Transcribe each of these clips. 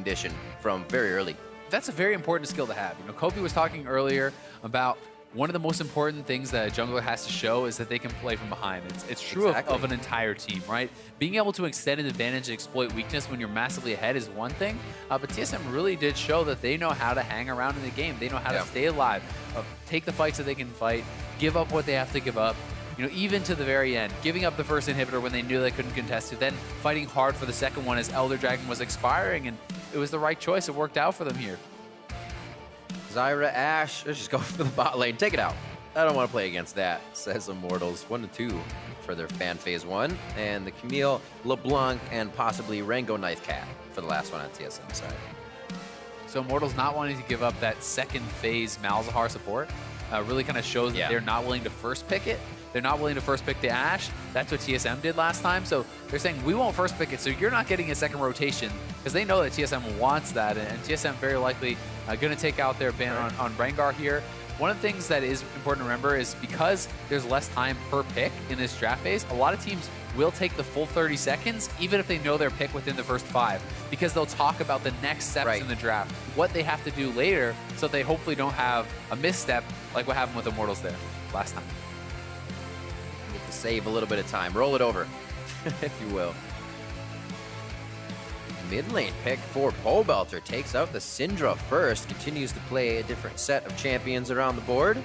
condition from very early. That's a very important skill to have. You know, Kobe was talking earlier about one of the most important things that a jungler has to show is that they can play from behind. It's true of an entire team, right? Being able to extend an advantage and exploit weakness when you're massively ahead is one thing, but TSM really did show that they know how to hang around in the game. They know how to stay alive, take the fights that they can fight, give up what they have to give up. You know, even to the very end, giving up the first inhibitor when they knew they couldn't contest it, then fighting hard for the second one as Elder Dragon was expiring, and it was the right choice. It worked out for them here. Zyra, Ashe, let's just go for the bot lane. Take it out. I don't want to play against that, says Immortals. 1-2 for their fan phase 1. And the Camille, LeBlanc, and possibly Rango Knife Cat for the last one on TSM side. So Immortals not wanting to give up that second phase Malzahar support really kind of shows that they're not willing to first pick it. They're not willing to first pick the Ashe. That's what TSM did last time. So they're saying, we won't first pick it, so you're not getting a second rotation, because they know that TSM wants that, and TSM very likely going to take out their ban on Rengar here. One of the things that is important to remember is because there's less time per pick in this draft phase, a lot of teams will take the full 30 seconds, even if they know their pick within the first 5, because they'll talk about the next steps in the draft, what they have to do later, so they hopefully don't have a misstep like what happened with Immortals there last time. Get to save a little bit of time. Roll it over, if you will. Mid lane pick for Pobelter takes out the Syndra first. Continues to play a different set of champions around the board.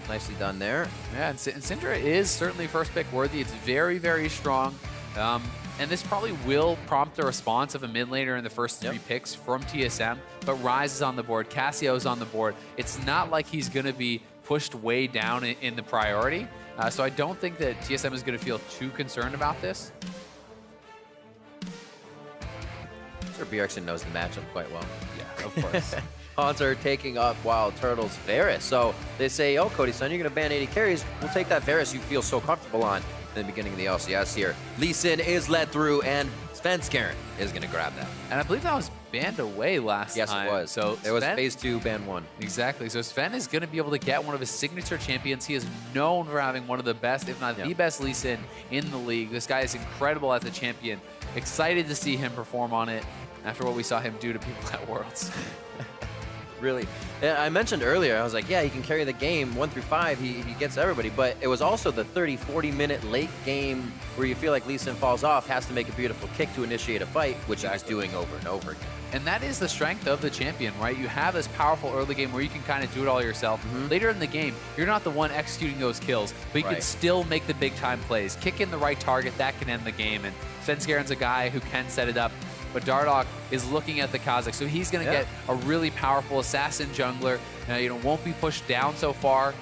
Nicely done there. Yeah, and Syndra is certainly first pick worthy. It's very, very strong. And this probably will prompt a response of a mid laner in the first 3 picks from TSM. But Ryze is on the board. Cassio is on the board. It's not like he's going to be pushed way down in the priority. So I don't think that TSM is going to feel too concerned about this. Sir Bjergsen knows the matchup quite well. Yeah, of course. Hauntzer taking up WildTurtle's Varus. So they say, oh, Cody Sun, you're going to ban 80 carries. We'll take that Varus you feel so comfortable on in the beginning of the LCS here. Lee Sin is led through, and Svenskeren is going to grab that. And I believe that was banned away last time. Yes, it was. So it was phase 2, ban 1. Exactly. So Sven is going to be able to get one of his signature champions. He is known for having one of the best, if not the best, Lee Sin in the league. This guy is incredible as a champion. Excited to see him perform on it after what we saw him do to people at Worlds. Really. I mentioned earlier, I was like, yeah, he can carry the game 1 through 5. He gets everybody. But it was also the 30, 40-minute late game where you feel like Lee Sin falls off, has to make a beautiful kick to initiate a fight, which he's doing over and over again. And that is the strength of the champion, right? You have this powerful early game where you can kind of do it all yourself. Later in the game, you're not the one executing those kills, but you can still make the big-time plays. Kick in the right target, that can end the game. And Svenskeren's a guy who can set it up. But Dardoch is looking at the Kha'Zix, so he's going to get a really powerful assassin jungler. You know, won't be pushed down so far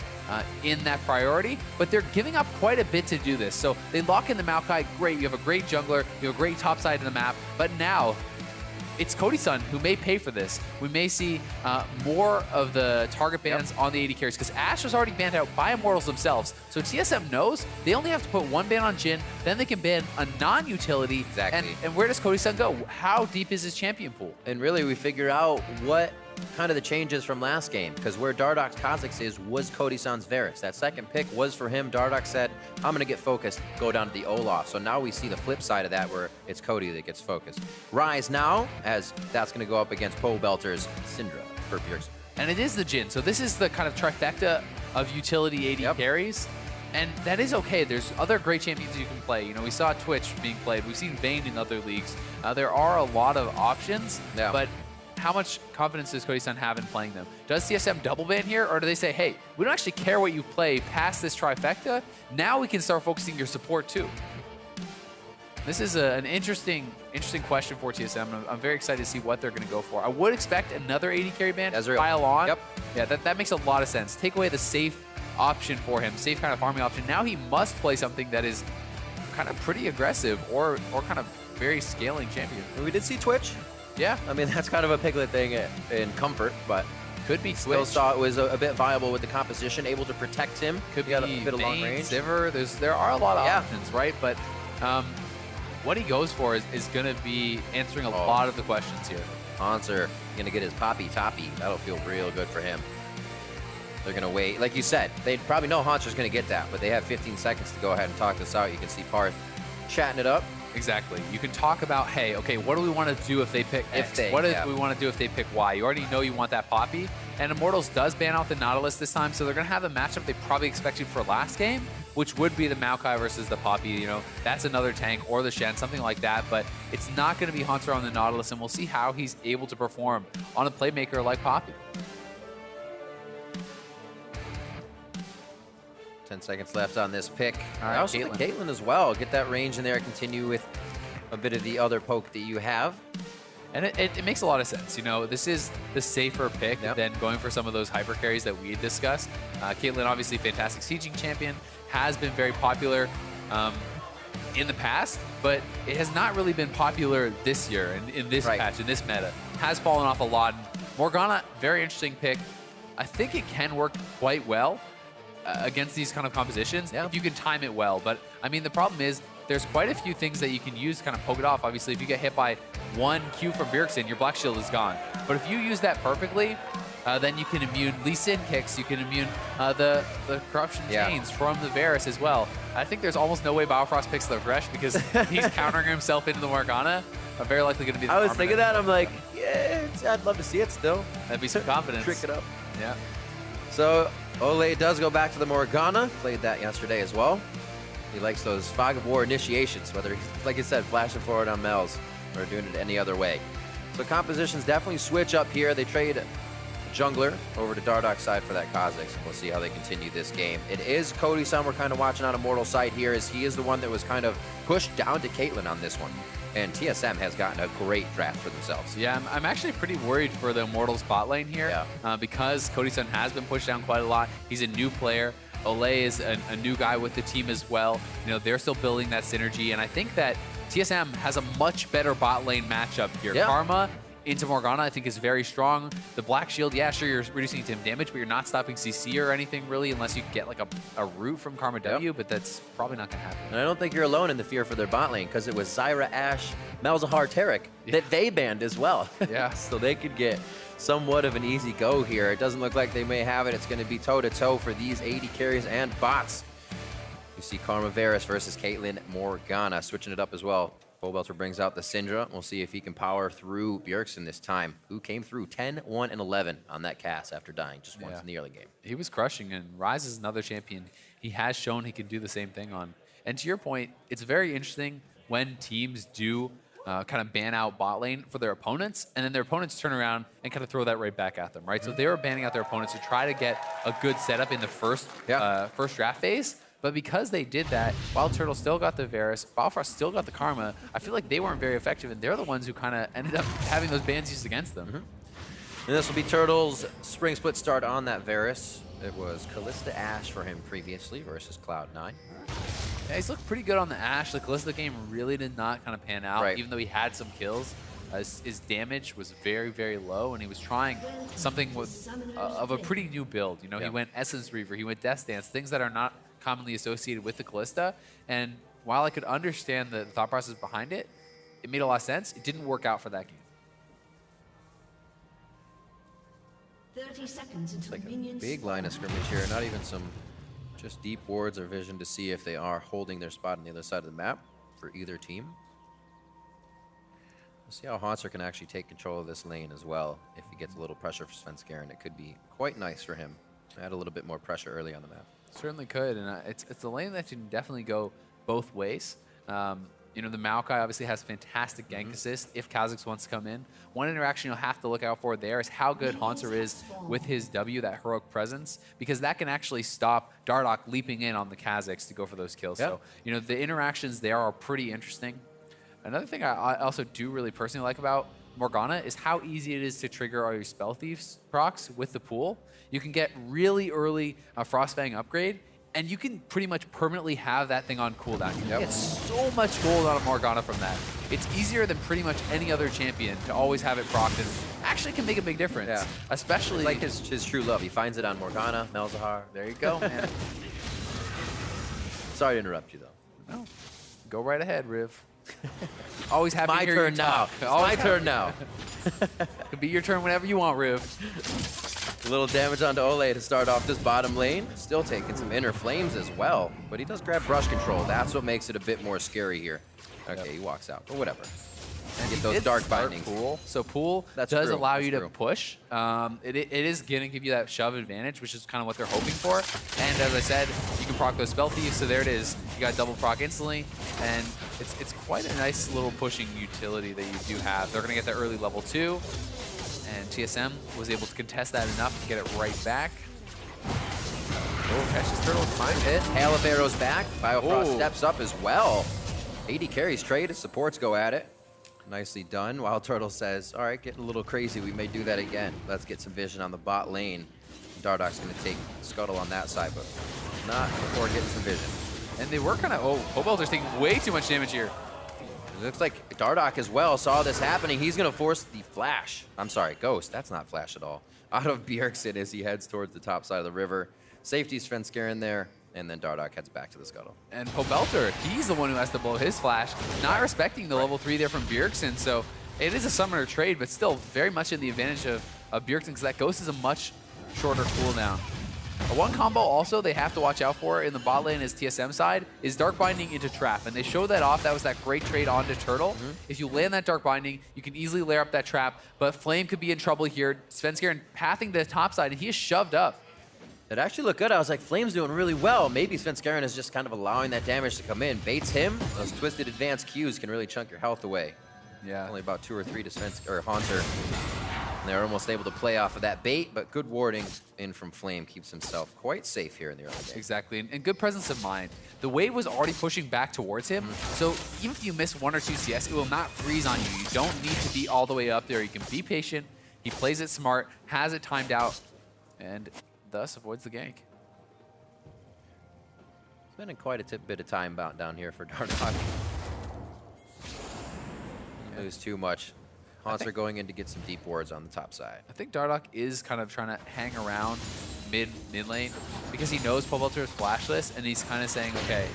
in that priority, but they're giving up quite a bit to do this. So they lock in the Moakai. Great, you have a great jungler, you have a great top side of the map, but now it's Cody Sun who may pay for this. We may see more of the target bans on the AD carries, because Ashe was already banned out by Immortals themselves. So TSM knows they only have to put 1 ban on Jhin, then they can ban a non-utility. Exactly. And where does Cody Sun go? How deep is his champion pool? And really, we figure out what kind of the changes from last game, because where Dardoch's Kha'Zix is was Cody Sun's Varus. That second pick was for him. Dardoch said, I'm going to get focused, go down to the Olleh. So now we see the flip side of that, where it's Cody that gets focused. Ryze now, as that's going to go up against Pobelter's Syndra for Bjergsen. And it is the Jhin. So this is the kind of trifecta of utility AD carries. And that is okay. There's other great champions you can play. You know, we saw Twitch being played. We've seen Vayne in other leagues. There are a lot of options, but how much confidence does Cody Sun have in playing them? Does TSM double ban here, or do they say, hey, we don't actually care what you play past this trifecta. Now we can start focusing your support too. This is an interesting question for TSM. I'm very excited to see what they're going to go for. I would expect another AD carry ban, pile on. Yep. Yeah, that makes a lot of sense. Take away the safe option for him, safe kind of farming option. Now he must play something that is kind of pretty aggressive or kind of very scaling champion. We did see Twitch. Yeah. I mean, that's kind of a Piglet thing in comfort, but could be still saw it was a bit viable with the composition, able to protect him. Could be a bit of long range. Sivir. There are a lot of options, right? But what he goes for is going to be answering a lot of the questions here. Hauntzer going to get his poppy toppy. That'll feel real good for him. They're going to wait. Like you said, they probably know Hauntzer's going to get that, but they have 15 seconds to go ahead and talk this out. You can see Parth chatting it up. Exactly. You can talk about, hey, okay, what do we want to do if they pick X? What do we want to do if they pick Y? You already know you want that Poppy. And Immortals does ban out the Nautilus this time, so they're going to have a matchup they probably expected for last game, which would be the Moakai versus the Poppy. You know, that's another tank, or the Shen, something like that. But it's not going to be Hauntzer on the Nautilus, and we'll see how he's able to perform on a playmaker like Poppy. 10 seconds left on this pick. All right, also Caitlyn as well. Get that range in there. Continue with a bit of the other poke that you have. And it makes a lot of sense. You know, this is the safer pick than going for some of those hyper carries that we had discussed. Caitlyn, obviously fantastic sieging champion, has been very popular in the past, but it has not really been popular this year in this patch, in this meta. Has fallen off a lot. Morgana, very interesting pick. I think it can work quite well against these kind of compositions if you can time it well. But I mean, the problem is there's quite a few things that you can use to kind of poke it off. Obviously, if you get hit by one Q from Bjergsen, your Black Shield is gone. But if you use that perfectly, then you can immune Lee Sin kicks, you can immune the Corruption Chains from the Varus as well. I think there's almost no way Biofrost picks the Thresh because he's countering himself into the Morgana. I'm very likely going to be the I was thinking that. I'm like, yeah, I'd love to see it still. That'd be some confidence. Trick it up. Yeah. So Olleh does go back to the Morgana. Played that yesterday as well. He likes those Fog of War initiations, whether he's, like I said, flashing forward on Mel's or doing it any other way. So compositions definitely switch up here. They trade jungler over to Dardoch's side for that Kha'Zix. We'll see how they continue this game. It is Cody Sun we're kind of watching on Immortals' side here, as he is the one that was kind of pushed down to Caitlyn on this one. And TSM has gotten a great draft for themselves. Yeah, I'm actually pretty worried for the Immortals bot lane here because Cody Sun has been pushed down quite a lot. He's a new player. Olleh is a new guy with the team as well. You know, they're still building that synergy, and I think that TSM has a much better bot lane matchup here. Karma into Morgana, I think, is very strong. The Black Shield, yeah, sure, you're reducing team damage, but you're not stopping CC or anything really, unless you get like a root from Karma W, but that's probably not going to happen. And I don't think you're alone in the fear for their bot lane, because it was Zyra, Ashe, Malzahar, Taric that they banned as well. Yeah. So they could get somewhat of an easy go here. It doesn't look like they may have it. It's going to be toe-to-toe for these AD carries and bots. You see Karma Varus versus Caitlyn Morgana, switching it up as well. Pobelter brings out the Syndra. We'll see if he can power through Bjergsen this time, who came through 10, 1, and 11 on that cast after dying just once in the early game. He was crushing, and Ryze is another champion he has shown he can do the same thing on. And to your point, it's very interesting when teams do kind of ban out bot lane for their opponents, and then their opponents turn around and kind of throw that right back at them, right? So they were banning out their opponents to try to get a good setup in the first draft phase. But because they did that, WildTurtle still got the Varus, Biofrost still got the Karma. I feel like they weren't very effective, and they're the ones who kind of ended up having those bans used against them. And this will be Turtle's spring split start on that Varus. It was Kalista Ashe for him previously versus Cloud9. Yeah, he's looked pretty good on the Ashe. The Kalista game really did not kind of pan out, even though he had some kills. His damage was very, very low, and he was trying something with of a pretty new build. You know, he went Essence Reaver, he went Death Dance, things that are not commonly associated with the Kalista. And while I could understand the thought process behind it, it made a lot of sense. It didn't work out for that game. 30 seconds until like a big line of scrimmage here, not even some just deep wards or vision to see if they are holding their spot on the other side of the map for either team. We'll see how Hauntzer can actually take control of this lane as well. If he gets a little pressure for Svenskeren, it could be quite nice for him. Add a little bit more pressure early on the map. Certainly could, and it's a lane that can definitely go both ways. You know, the Moakai obviously has fantastic gank assist if Kha'Zix wants to come in. One interaction you'll have to look out for there is how good Hauntzer is with his W, that heroic presence, because that can actually stop Dardoch leaping in on the Kha'Zix to go for those kills. So, you know, the interactions there are pretty interesting. Another thing I also do really personally like about Morgana is how easy it is to trigger all your Spell Thieves procs with the pool. You can get really early Frostfang upgrade, and you can pretty much permanently have that thing on cooldown. You get so much gold out of Morgana from that. It's easier than pretty much any other champion to always have it procced, and actually can make a big difference. Especially like his true love. He finds it on Morgana, Malzahar. There you go, man. Sorry to interrupt you, though. No, go right ahead, Riv. Always happy to hear your talk. It's my turn now. It'll be your turn whenever you want, Riv. A little damage onto Olleh to start off this bottom lane. Still taking some inner flames as well, but he does grab brush control. That's what makes it a bit more scary here. Okay, he walks out, but whatever. And get those dark bindings. Pool. So Pool That's does true. allow That's you to true. push. It is going to give you that shove advantage, which is kind of what they're hoping for. And as I said, you can proc those spell thieves, so there it is. You got double proc instantly, and it's quite a nice little pushing utility that you do have. They're going to get the early level 2, and TSM was able to contest that enough to get it right back. Oh, catches Turtle, fine hit. Hail of arrows back. Biofrost steps up as well. AD carries trade, his supports go at it. Nicely done. WildTurtle says, all right, getting a little crazy. We may do that again. Let's get some vision on the bot lane. Dardoch's going to take Scuttle on that side, but not before getting some vision. And they were kind of, Pobelter's taking way too much damage here. It looks like Dardoch as well saw this happening. He's going to force the flash. I'm sorry, Ghost. That's not flash at all. Out of Bjergsen as he heads towards the top side of the river. Safety Svenskeren there, and then Dardoch heads back to the Scuttle. And Pobelter, he's the one who has to blow his flash, not respecting the level 3 there from Bjergsen. So it is a summoner trade, but still very much in the advantage of Bjergsen, because that Ghost is a much shorter cooldown. One combo also they have to watch out for in the bot lane as TSM side is Dark Binding into Trap. And they showed that off. That was that great trade onto Turtle. If you land that Dark Binding, you can easily layer up that trap, but Flame could be in trouble here. Svenskeren pathing to the top side, and he is shoved up. It actually looked good. I was like, Flame's doing really well. Maybe Svenskeren is just kind of allowing that damage to come in. Baits him. Those twisted advanced Qs can really chunk your health away. Yeah. Only about 2 or 3 to Hauntzer. And they're almost able to play off of that bait, but good warding in from Flame keeps himself quite safe here in the early game. Exactly, and good presence of mind. The wave was already pushing back towards him, so even if you miss 1 or 2 CS, it will not freeze on you. You don't need to be all the way up there. You can be patient. He plays it smart, has it timed out, and thus avoids the gank. Spending quite a bit of time down here for Dardoch. Lose too much. Hauntzer going in to get some deep wards on the top side. I think Dardoch is kind of trying to hang around mid lane because he knows Pobelter is flashless, and he's kind of saying, okay,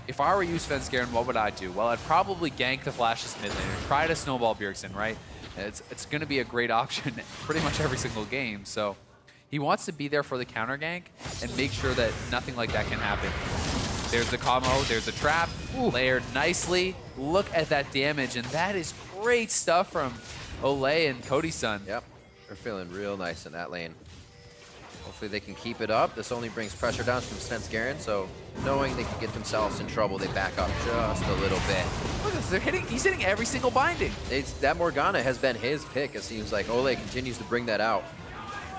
if I were you, Svenskeren, what would I do? Well, I'd probably gank the flashless mid laner, try to snowball Bjergsen, right? It's going to be a great option pretty much every single game, so he wants to be there for the counter gank and make sure that nothing like that can happen. There's the combo, there's the trap, layered nicely. Look at that damage, and that is great stuff from Olleh and Cody Sun. Yep, they're feeling real nice in that lane. Hopefully they can keep it up. This only brings pressure down from Svenskeren, so knowing they can get themselves in trouble, they back up just a little bit. Look at this, he's hitting every single binding. That Morgana has been his pick. It seems like Olleh continues to bring that out.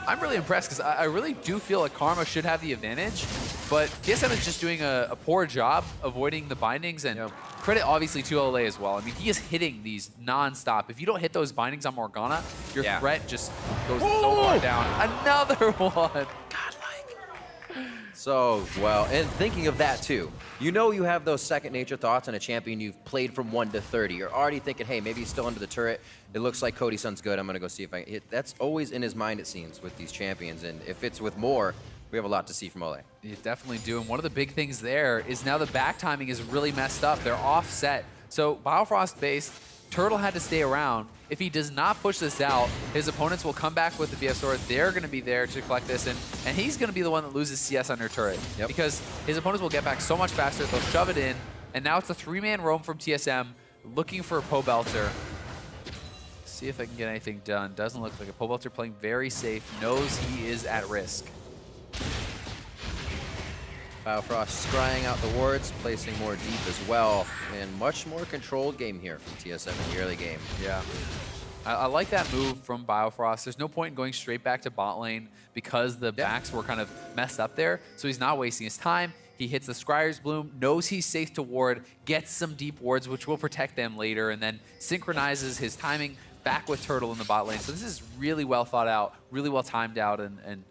I'm really impressed because I really do feel like Karma should have the advantage, but TSM is just doing a poor job avoiding the bindings, and credit obviously to Olleh as well. I mean, he is hitting these non-stop. If you don't hit those bindings on Morgana, your threat just goes so far down. Another one. So, well, and thinking of that too, you know you have those second nature thoughts on a champion you've played from 1 to 30. You're already thinking, hey, maybe he's still under the turret. It looks like Cody Sun's good. I'm going to go see if I can hit. That's always in his mind, it seems, with these champions. And if it's with more, we have a lot to see from Olleh. You definitely do. And one of the big things there is now the back timing is really messed up. They're offset. So Biofrost based, Turtle had to stay around. If he does not push this out, his opponents will come back with the BF sword. They're going to be there to collect this, and he's going to be the one that loses CS under turret. Because his opponents will get back so much faster, they'll shove it in, and now it's a 3-man roam from TSM looking for a Pobelter. See if I can get anything done. Doesn't look like a Pobelter playing very safe, knows he is at risk. Biofrost scrying out the wards, placing more deep as well, and much more controlled game here from TSM in the early game. Yeah. I like that move from Biofrost. There's no point in going straight back to bot lane because the backs were kind of messed up there, so he's not wasting his time. He hits the Scryer's Bloom, knows he's safe to ward, gets some deep wards, which will protect them later, and then synchronizes his timing back with Turtle in the bot lane. So this is really well thought out, really well timed out, and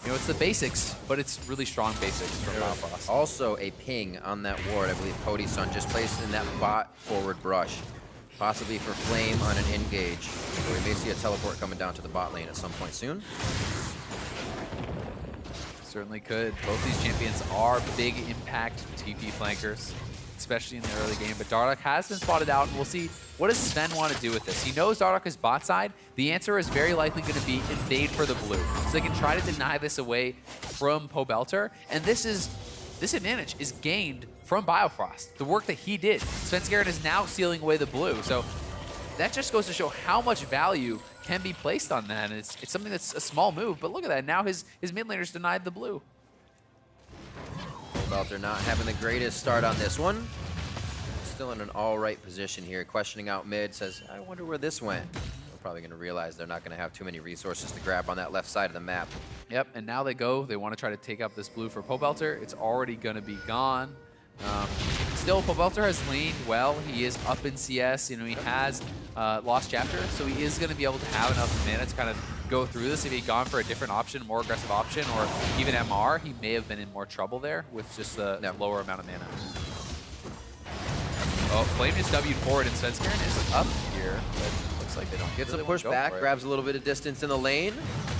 you know, it's the basics, but it's really strong basics from Biofrost. Also a ping on that ward. I believe Cody Sun just placed in that bot forward brush, possibly for Flame on an engage. So we may see a teleport coming down to the bot lane at some point soon. Certainly could. Both these champions are big impact TP flankers, especially in the early game. But Dardoch has been spotted out, and we'll see what does Sven want to do with this. He knows Dardoch is bot side. The answer is very likely going to be invade for the blue. So they can try to deny this away from Pobelter. And this advantage is gained from Biofrost, the work that he did. Svenskeren is now sealing away the blue. So that just goes to show how much value can be placed on that. And it's something that's a small move, but look at that. Now his mid laner's denied the blue. Pobelter not having the greatest start on this one. Still in an all right position here. Questioning out mid, says, I wonder where this went. They're probably going to realize they're not going to have too many resources to grab on that left side of the map. Yep, and now they go. They want to try to take up this blue for Pobelter. It's already going to be gone. Still, Pobelter has laned well. He is up in CS. You know, he has Lost Chapter, so he is going to be able to have enough mana to kind of go through this. If he'd gone for a different option, more aggressive option, or even MR, he may have been in more trouble there with just the lower amount of mana. Oh, Flame just W'd forward, and Svenskeren is up here, but looks like they don't Gets really a push back, for it. grabs a little bit of distance in the lane.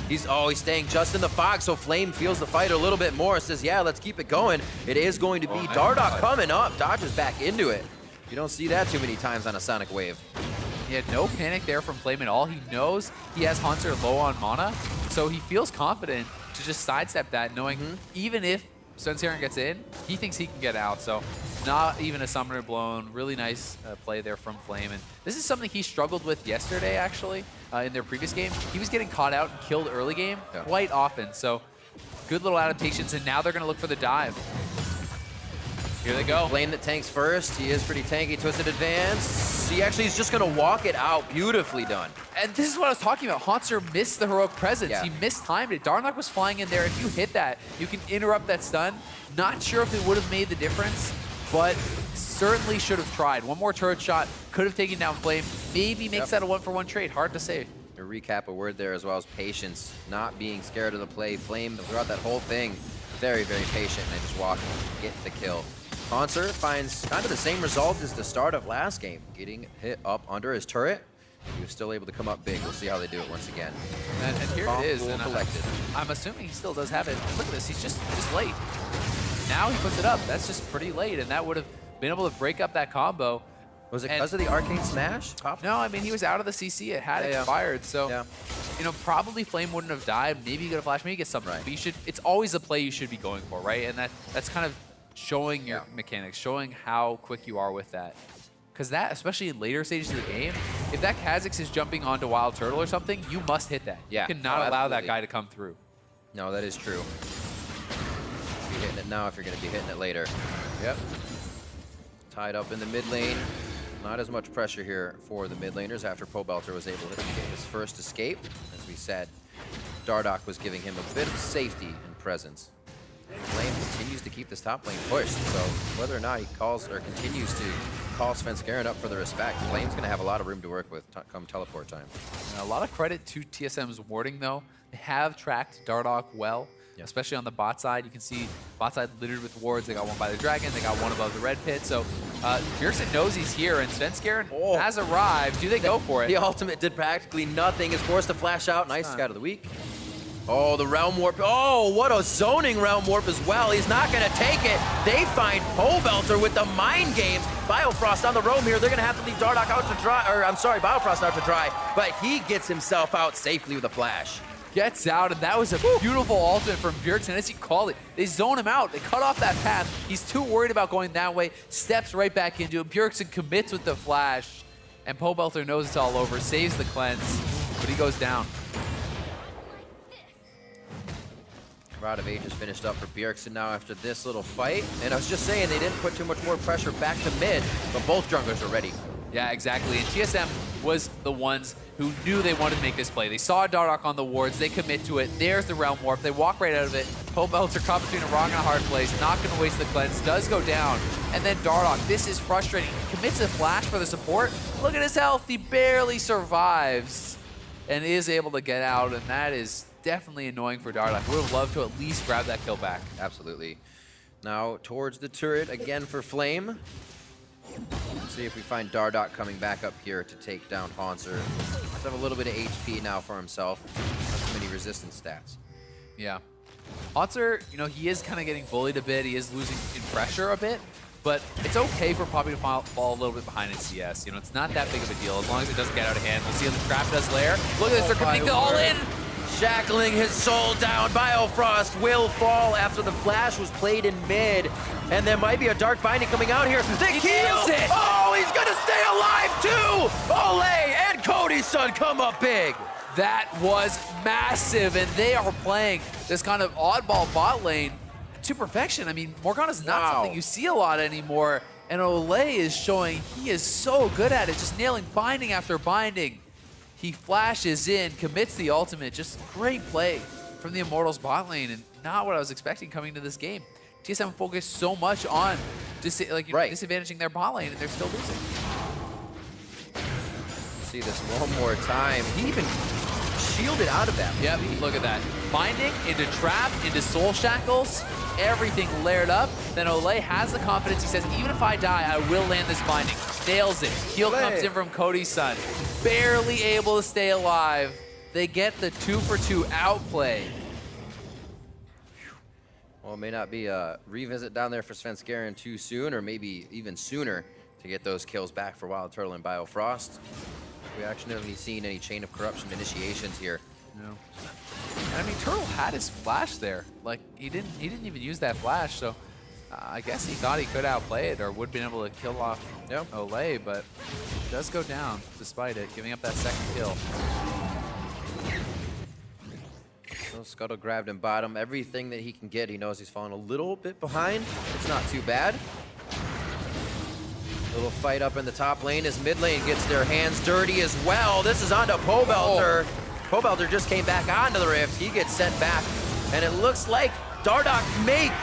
He's staying just in the fog, so Flame feels the fight a little bit more. Says, yeah, let's keep it going. It is going to be Dardoch coming up. Dodges back into it. You don't see that too many times on a Sonic Wave. He had no panic there from Flame at all. He knows he has Hauntzer low on mana, so he feels confident to just sidestep that, knowing even if Svenskeren gets in, he thinks he can get out. So not even a summoner blown. Really nice play there from Flame. And this is something he struggled with yesterday, actually, in their previous game. He was getting caught out and killed early game quite often. So good little adaptations, and now they're going to look for the dive. Here they go. Flame that tanks first. He is pretty tanky. Twisted advance. He actually is just going to walk it out. Beautifully done. And this is what I was talking about. Hauntzer missed the heroic presence. Yeah. He mistimed it. Dardoch was flying in there. If you hit that, you can interrupt that stun. Not sure if it would have made the difference, but certainly should have tried. One more turret shot could have taken down Flame. Maybe makes that a 1-for-1 trade. Hard to say. To recap a word there, as well as patience. Not being scared of the play. Flame throughout that whole thing. Very, very patient. And just walk and get the kill. Hauntzer finds kind of the same result as the start of last game. Getting hit up under his turret. He was still able to come up big. We'll see how they do it once again. And here it is. And collected. I'm assuming he still does have it. Look at this. He's just late. Now he puts it up. That's just pretty late. And that would have been able to break up that combo. Was it because of the arcane smash? No, I mean, he was out of the CC. It had expired. So, you know, probably Flame wouldn't have died. Maybe you get a flash. Maybe you get something. But you should. It's always a play you should be going for, right? And that's kind of showing your mechanics, showing how quick you are with that. Because that, especially in later stages of the game, if that Kha'Zix is jumping onto WildTurtle or something, you must hit that. Yeah. You cannot allow that guy to come through. No, that is true. Be hitting it now if you're going to be hitting it later. Yep. Tied up in the mid lane. Not as much pressure here for the mid laners after Pobelter was able to get his first escape. As we said, Dardoch was giving him a bit of safety and presence. Flame continues to keep this top lane pushed, so whether or not he calls or continues to call Svenskeren up for the respect, Flame's going to have a lot of room to work with come teleport time. And a lot of credit to TSM's warding, though. They have tracked Dardoch well, especially on the bot side. You can see bot side littered with wards. They got one by the dragon. They got one above the red pit. So Bjergsen knows he's here, and Svenskeren has arrived. Do they go for it? The ultimate did practically nothing. Is forced to flash out. Nice scout of the week. Oh, the Realm Warp. Oh, what a zoning Realm Warp as well. He's not going to take it. They find Pobelter with the mind games. Biofrost on the roam here. They're going to have to leave Dardoch out to dry. Or, I'm sorry, Biofrost out to dry. But he gets himself out safely with a flash. Gets out, and that was a beautiful ultimate from Bjergsen. As you call it, they zone him out. They cut off that path. He's too worried about going that way. Steps right back into it. Bjergsen commits with the flash. And Pobelter knows it's all over. Saves the cleanse, but he goes down. Rod of Ages finished up for Bjergsen now after this little fight. And I was just saying, they didn't put too much more pressure back to mid, but both junglers are ready. Yeah, exactly. And TSM was the ones who knew they wanted to make this play. They saw Dardoch on the wards. They commit to it. There's the Realm Warp. They walk right out of it. Pobelter caught between a rock and a hard place. Not going to waste the cleanse. Does go down. And then Dardoch. This is frustrating. He commits a flash for the support. Look at his health. He barely survives and is able to get out. And that is definitely annoying for Dardoch. Would have loved to at least grab that kill back. Absolutely. Now towards the turret again for Flame. Let's see if we find Dardoch coming back up here to take down Hauntzer. Let's have a little bit of HP now for himself. Not too many resistance stats. Yeah. Hauntzer, you know, he is kind of getting bullied a bit. He is losing in pressure a bit. But it's okay for Poppy to fall a little bit behind in CS. You know, it's not that big of a deal as long as it doesn't get out of hand. We'll see how the trap does lair. Look at this, they're committing to all in. shackling his soul down. Biofrost will fall after the flash was played in mid. And there might be a dark binding coming out here. The kill! Oh, he's gonna stay alive too! Olleh and Cody Sun come up big. That was massive, and they are playing this kind of oddball bot lane to perfection. I mean, Morgana's not something you see a lot anymore, and Olleh is showing he is so good at it, just nailing binding after binding. He flashes in, commits the ultimate, just great play from the Immortals bot lane, and not what I was expecting coming to this game. TSM focused so much on disadvantaging their bot lane, and they're still losing. See this one more time. He even shielded out of that. Yep, look at that. Binding into trap, into soul shackles, everything layered up. Then Olleh has the confidence. He says, even if I die, I will land this binding. Nails it. Heal comes in from Cody Sun. Barely able to stay alive. They get the 2-for-2 outplay. Well, it may not be a revisit down there for Svenskeren too soon, or maybe even sooner to get those kills back for WildTurtle and Biofrost. We actually haven't seen any chain of corruption initiations here. No. And I mean, Turtle had his flash there. Like, he didn't even use that flash, so I guess he thought he could outplay it or would have been able to kill off Olleh, but it does go down despite it, giving up that second kill. So Scuttle grabbed him bottom. Everything that he can get, he knows he's falling a little bit behind. It's not too bad. Little fight up in the top lane as mid lane gets their hands dirty as well. This is onto Pobelter. Pobelter just came back onto the rift. He gets sent back, and it looks like Dardoch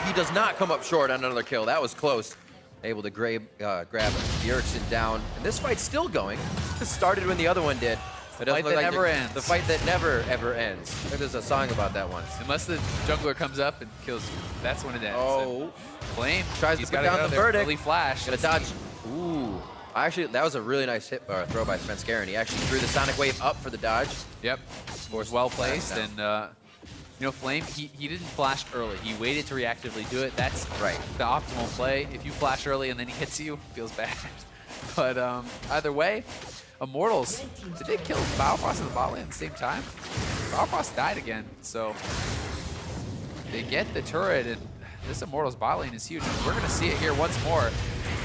he does not come up short on another kill. That was close. Able to grab Bjergsen down, and this fight's still going. It started when the other one did. The fight that never ends. The fight that never, ever ends. There's a song about that once. Unless the jungler comes up and kills you. That's when it ends. Oh. And Flame tries to put down the verdict. Early flash. Gonna dodge. Ooh. Actually, that was a really nice hit, throw by Svenskeren. He actually threw the Sonic Wave up for the dodge. Yep. Was well placed, and you know, Flame, he didn't flash early. He waited to reactively do it. That's the optimal play. If you flash early and then he hits you, it feels bad. But either way, Immortals, did they kill Biofrost in the bot lane at the same time? Biofrost died again, so they get the turret, and this Immortals bot lane is huge. We're going to see it here once more.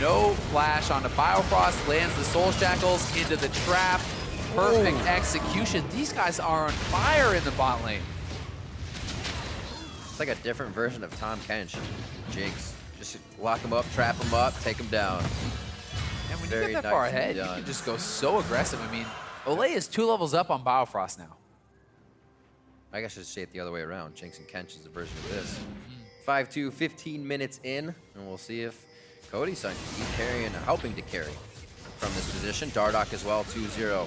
No flash onto Biofrost, lands the Soul Shackles into the trap. Perfect execution. These guys are on fire in the bot lane. It's like a different version of Tom Kench. Jinx. Just lock him up, trap him up, take him down. And when you get that far ahead, you can just go so aggressive. I mean, Olleh is 2 levels up on Biofrost now. I guess I should say it the other way around. Jinx and Kench is a version of this. 5-2, 15 minutes in, and we'll see if Cody Sun can keep carrying, helping to carry from this position. Dardoch as well, 2-0.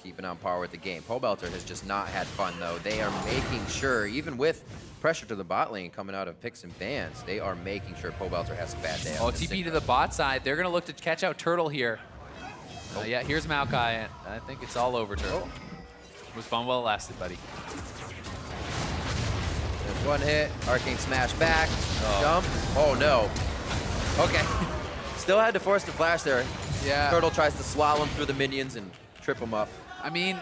Keeping on par with the game. Pobelter has just not had fun, though. They are making sure, even with pressure to the bot lane coming out of picks and bans, they are making sure Pobelter has a bad day. Oh, TP to the bot side. They're going to look to catch out Turtle here. Yeah, here's Moakai, and I think it's all over, Turtle. It was fun while it lasted, buddy. There's one hit. Arcane smash back. Jump. Oh, no. Okay. Still had to force the flash there. Yeah. Turtle tries to slalom through the minions and trip them up. I mean,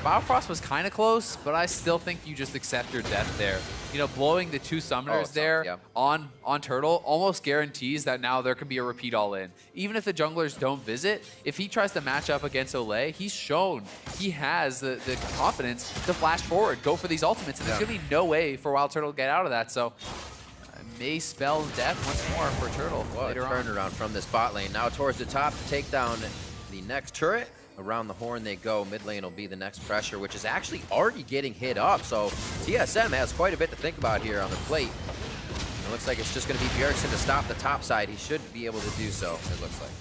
Biofrost was kind of close, but I still think you just accept your death there. You know, blowing the 2 summoners there on Turtle almost guarantees that now there can be a repeat all-in. Even if the junglers don't visit, if he tries to match up against Olleh, he's shown he has the confidence to flash forward, go for these ultimates, and there's going to be no way for WildTurtle to get out of that. So may spell death once more for Turtle later on. Turnaround from this bot lane. Now towards the top to take down the next turret. Around the horn they go. Mid lane will be the next pressure, which is actually already getting hit up. So TSM has quite a bit to think about here on the plate. It looks like it's just going to be Bjergsen to stop the top side. He should be able to do so, it looks like.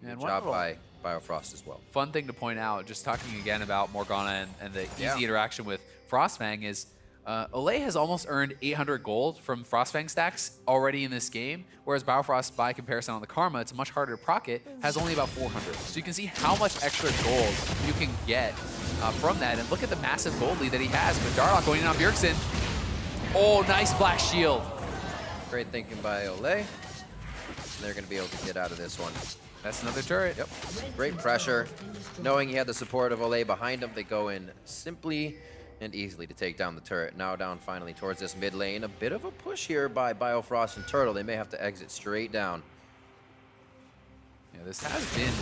Good job by Biofrost as well. Fun thing to point out, just talking again about Morgana and the easy interaction with Frostfang is Olleh has almost earned 800 gold from Frostfang stacks already in this game, whereas Biofrost, by comparison on the Karma, it's much harder to proc it, has only about 400. So you can see how much extra gold you can get from that, and look at the massive gold lead that he has. But Dardoch going in on Bjergsen. Oh, nice black shield. Great thinking by Olleh. They're going to be able to get out of this one. That's another turret. Yep. Great pressure. Knowing he had the support of Olleh behind him, they go in simply and easily to take down the turret. Now down finally towards this mid lane. A bit of a push here by Biofrost and Turtle. They may have to exit straight down. Yeah, this has been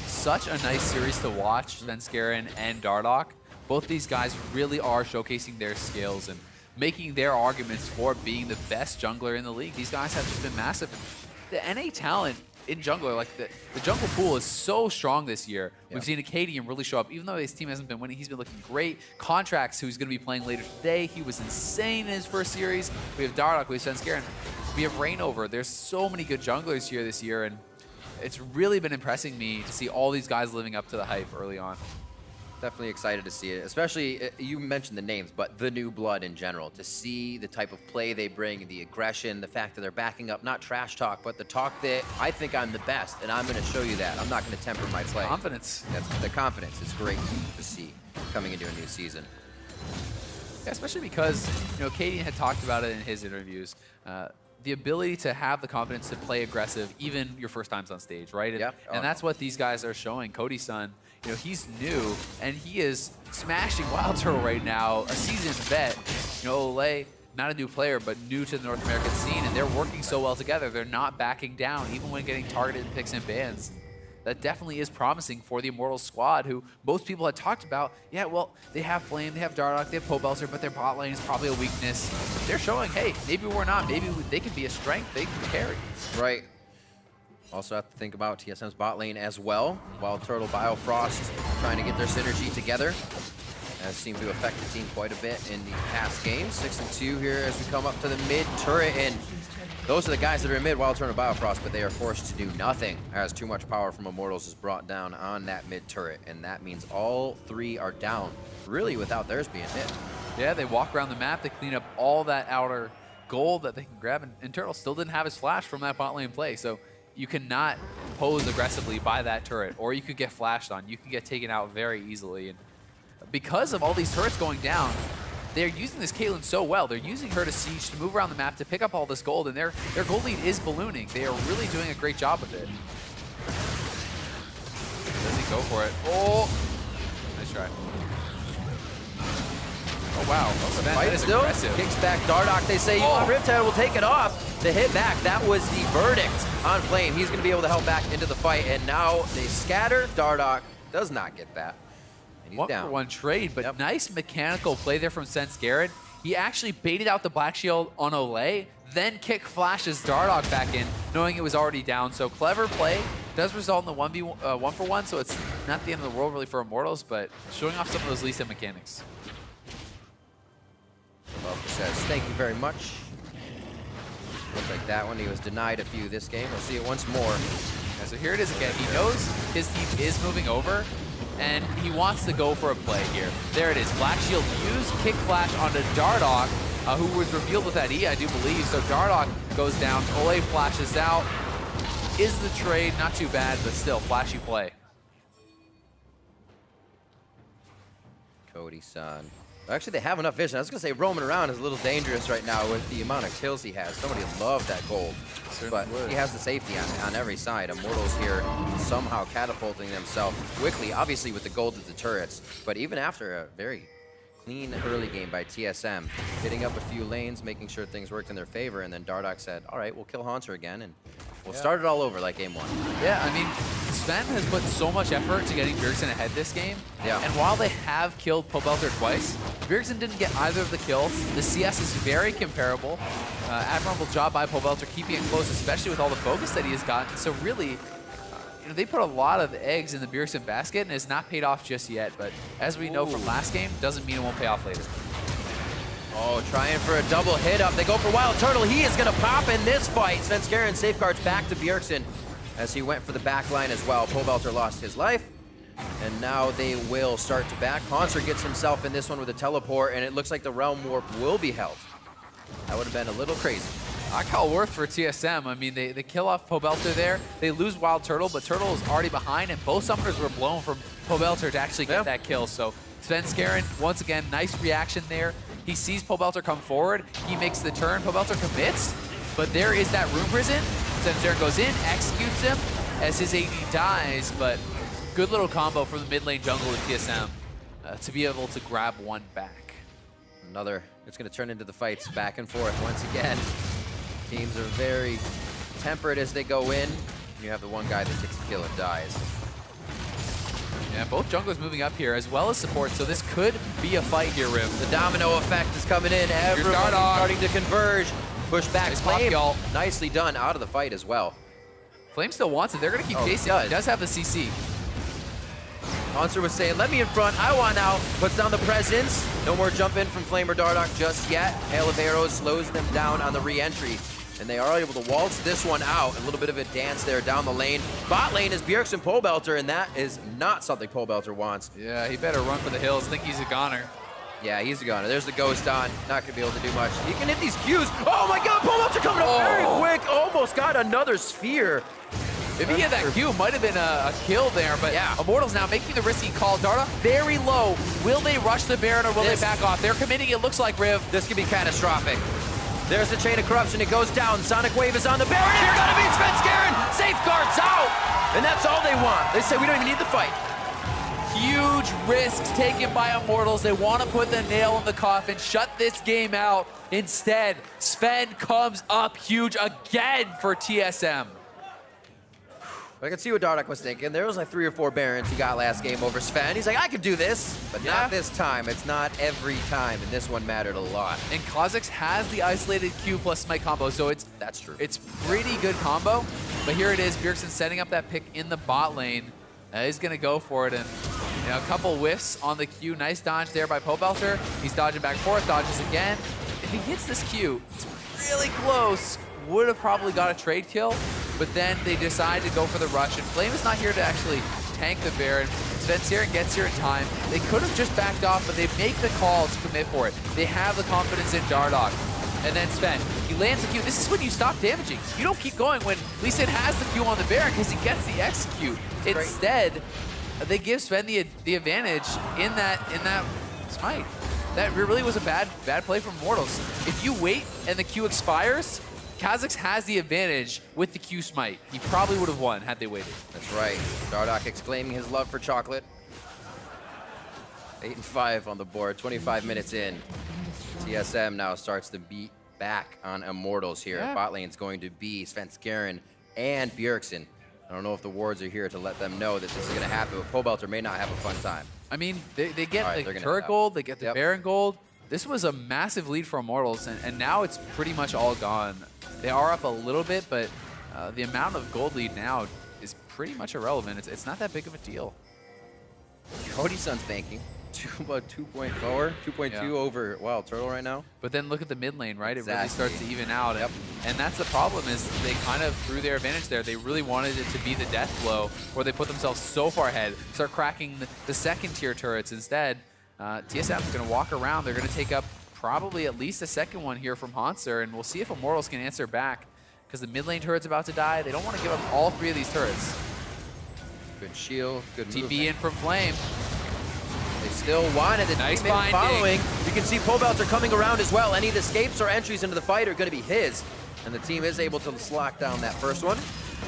such a nice series to watch, Svenskeren and Dardoch. Both these guys really are showcasing their skills and making their arguments for being the best jungler in the league. These guys have just been massive. The NA talent in jungler, like the jungle pool is so strong this year. Yeah. We've seen Acadian really show up. Even though his team hasn't been winning, he's been looking great. Contracts, who's going to be playing later today, he was insane in his first series. We have Dardoch, we have Svenskeren, we have Reignover. There's so many good junglers here this year, and it's really been impressing me to see all these guys living up to the hype early on. Definitely excited to see it, especially, you mentioned the names, but the new blood in general, to see the type of play they bring, the aggression, the fact that they're backing up, not trash talk, but the talk that I think I'm the best, and I'm going to show you that. I'm not going to temper my play. Confidence. That's the confidence. It's great to see coming into a new season. Yeah, especially because, you know, Katie had talked about it in his interviews. The ability to have the confidence to play aggressive, even your first times on stage, right? Yep. And that's what these guys are showing. Cody Sun, you know, he's new, and he is smashing WildTurtle right now, a seasoned vet. You know, Olleh, not a new player, but new to the North American scene, and they're working so well together. They're not backing down, even when getting targeted in picks and bans. That definitely is promising for the Immortals squad, who most people had talked about. Yeah, well, they have Flame, they have Dardoch, they have Pobelter, but their bot lane is probably a weakness. They're showing, hey, maybe we're not. Maybe they can be a strength. They can carry. Right. Also have to think about TSM's bot lane as well. WildTurtle, Biofrost trying to get their synergy together. Has seemed to affect the team quite a bit in these past games. 6-2 here as we come up to the mid turret, and those are the guys that are in mid, WildTurtle and Biofrost, but they are forced to do nothing as too much power from Immortals is brought down on that mid turret, and that means all three are down, really without theirs being hit. Yeah, they walk around the map, they clean up all that outer gold that they can grab, and Turtle still didn't have his flash from that bot lane play, so you cannot pose aggressively by that turret, or you could get flashed on. You can get taken out very easily, and because of all these turrets going down, they're using this Caitlyn so well. They're using her to siege, to move around the map, to pick up all this gold, and their gold lead is ballooning. They are really doing a great job with it. Does he go for it? Oh! Nice try. Oh, wow. That is still aggressive. Kicks back Dardoch. They say, Rivington will take it off. The hit back, that was the verdict on Flame. He's going to be able to help back into the fight, and now they scatter. Dardoch does not get that. One for one trade, but nice mechanical play there from Svenskeren. He actually baited out the Black Shield on Olleh, then kick flashes Dardoch back in, knowing it was already down. So clever play. Does result in the 1 for 1, so it's not the end of the world really for Immortals, but showing off some of those Lisa mechanics. Pobelter says, thank you very much. Looks like that one, he was denied a few this game. We'll see it once more. Yeah, so here it is again. He knows his team is moving over, and he wants to go for a play here. There it is. Black Shield used kick flash onto Dardoch, who was revealed with that E, I do believe. So Dardoch goes down. Olleh flashes out. Is the trade not too bad, but still flashy play. Cody Sun. Actually, they have enough vision. I was going to say roaming around is a little dangerous right now with the amount of kills he has. Somebody loved that gold. But he has the safety on every side. Immortals here somehow catapulting themselves quickly, obviously with the gold of the turrets. But even after a very clean early game by TSM, hitting up a few lanes, making sure things worked in their favor, and then Dardoch said, all right, we'll kill Hauntzer again, and we'll start it all over like game 1. Yeah, I mean, Sven has put so much effort to getting Bjergsen ahead this game. Yeah. And while they have killed Pobelter twice, Bjergsen didn't get either of the kills. The CS is very comparable. Admirable job by Pobelter keeping it close, especially with all the focus that he has gotten. So really, you know, they put a lot of eggs in the Bjergsen basket, and it's not paid off just yet. But as we know from last game, doesn't mean it won't pay off later. Oh, trying for a double hit up. They go for WildTurtle. He is going to pop in this fight. Svenskeren safeguards back to Bjergsen as he went for the back line as well. Pobelter lost his life, and now they will start to back. Hauntzer gets himself in this one with a teleport, and it looks like the Realm Warp will be held. That would have been a little crazy. I call worth for TSM. I mean, they kill off Pobelter there. They lose WildTurtle, but Turtle is already behind, and both summoners were blown from Pobelter to actually get that kill. So Svenskeren, once again, nice reaction there. He sees Pobelter come forward. He makes the turn. Pobelter commits, but there is that room prison. Svenskeren goes in, executes him, as his AD dies, but good little combo from the mid lane jungle with TSM to be able to grab one back. Another, it's going to turn into the fights back and forth once again. Teams are very temperate as they go in. You have the one guy that takes a kill and dies. Yeah, both junglers moving up here as well as support, so this could be a fight here, Riv. The domino effect is coming in. Everyone's starting to converge. Push back. Nice Flame, pop, nicely done out of the fight as well. Flame still wants it. They're going to keep chasing. He does have the CC. Hauntzer was saying, let me in front, I want out. Puts down the presence. No more jump in from Flame or Dardoch just yet. Hail of Arrows slows them down on the re-entry. And they are able to waltz this one out. A little bit of a dance there down the lane. Bot lane is Bjergsen Pobelter, and that is not something Pobelter wants. Yeah, he better run for the hills. Think he's a goner. Yeah, he's a goner. There's the ghost on. Not going to be able to do much. He can hit these Qs. Oh my god, Pobelter coming up very quick. Almost got another sphere. If he had that Q, might have been a kill there, but yeah. Immortals now making the risky call. Dardoch very low. Will they rush the Baron or will they back off? They're committing, it looks like, Riv. This could be catastrophic. There's the chain of corruption. It goes down. Sonic Wave is on the Baron. Here gonna be Svenskeren. Safeguards out. And that's all they want. They say we don't even need the fight. Huge risks taken by Immortals. They want to put the nail in the coffin, shut this game out. Instead, Sven comes up huge again for TSM. I can see what Dardoch was thinking. There was like 3 or 4 Barons he got last game over Sven. He's like, I could do this, but not this time. It's not every time, and this one mattered a lot. And Kha'Zix has the isolated Q plus smite combo, so that's true. It's pretty good combo, but here it is. Bjergsen setting up that pick in the bot lane. He's gonna go for it, and a couple whiffs on the Q. Nice dodge there by Pobelter. He's dodging back forth, dodges again. If he hits this Q, it's really close. Would have probably got a trade kill, but then they decide to go for the rush, and Flame is not here to actually tank the Baron. Svenskeren gets here in time. They could have just backed off, but they make the call to commit for it. They have the confidence in Dardoch. And then Sven, he lands the Q. This is when you stop damaging. You don't keep going when Lee Sin has the Q on the Baron because he gets the execute. Instead, they give Sven the advantage in that smite. That really was a bad play from Immortals. If you wait and the Q expires, Kha'Zix has the advantage with the Q smite. He probably would have won had they waited. That's right. Dardoch exclaiming his love for chocolate. 8 and 5 on the board, 25 minutes in. TSM now starts to beat back on Immortals here. Yeah. Bot lane's going to be Svenskeren and Bjergsen. I don't know if the wards are here to let them know that this is going to happen, but Pobelter may not have a fun time. I mean, they get the turret gold, they get the Baron gold. This was a massive lead for Immortals, and now it's pretty much all gone. They are up a little bit, but the amount of gold lead now is pretty much irrelevant. It's not that big of a deal. Cody Sun's banking. 2.4, 2.2 over WildTurtle right now. But then look at the mid lane, right? Exactly. It really starts to even out. And that's the problem, is they kind of threw their advantage there. They really wanted it to be the death blow, where they put themselves so far ahead, start cracking the second tier turrets. Instead, TSM is going to walk around. They're going to take up probably at least a second one here from Hauntzer, and we'll see if Immortals can answer back, because the mid lane turret's about to die. They don't want to give up all 3 of these turrets. Good shield, good TP movement. in from Flame. They still wanted the nice teammate following. You can see Pobelter coming around as well. Any of the escapes or entries into the fight are going to be his, and the team is able to lock down that first one.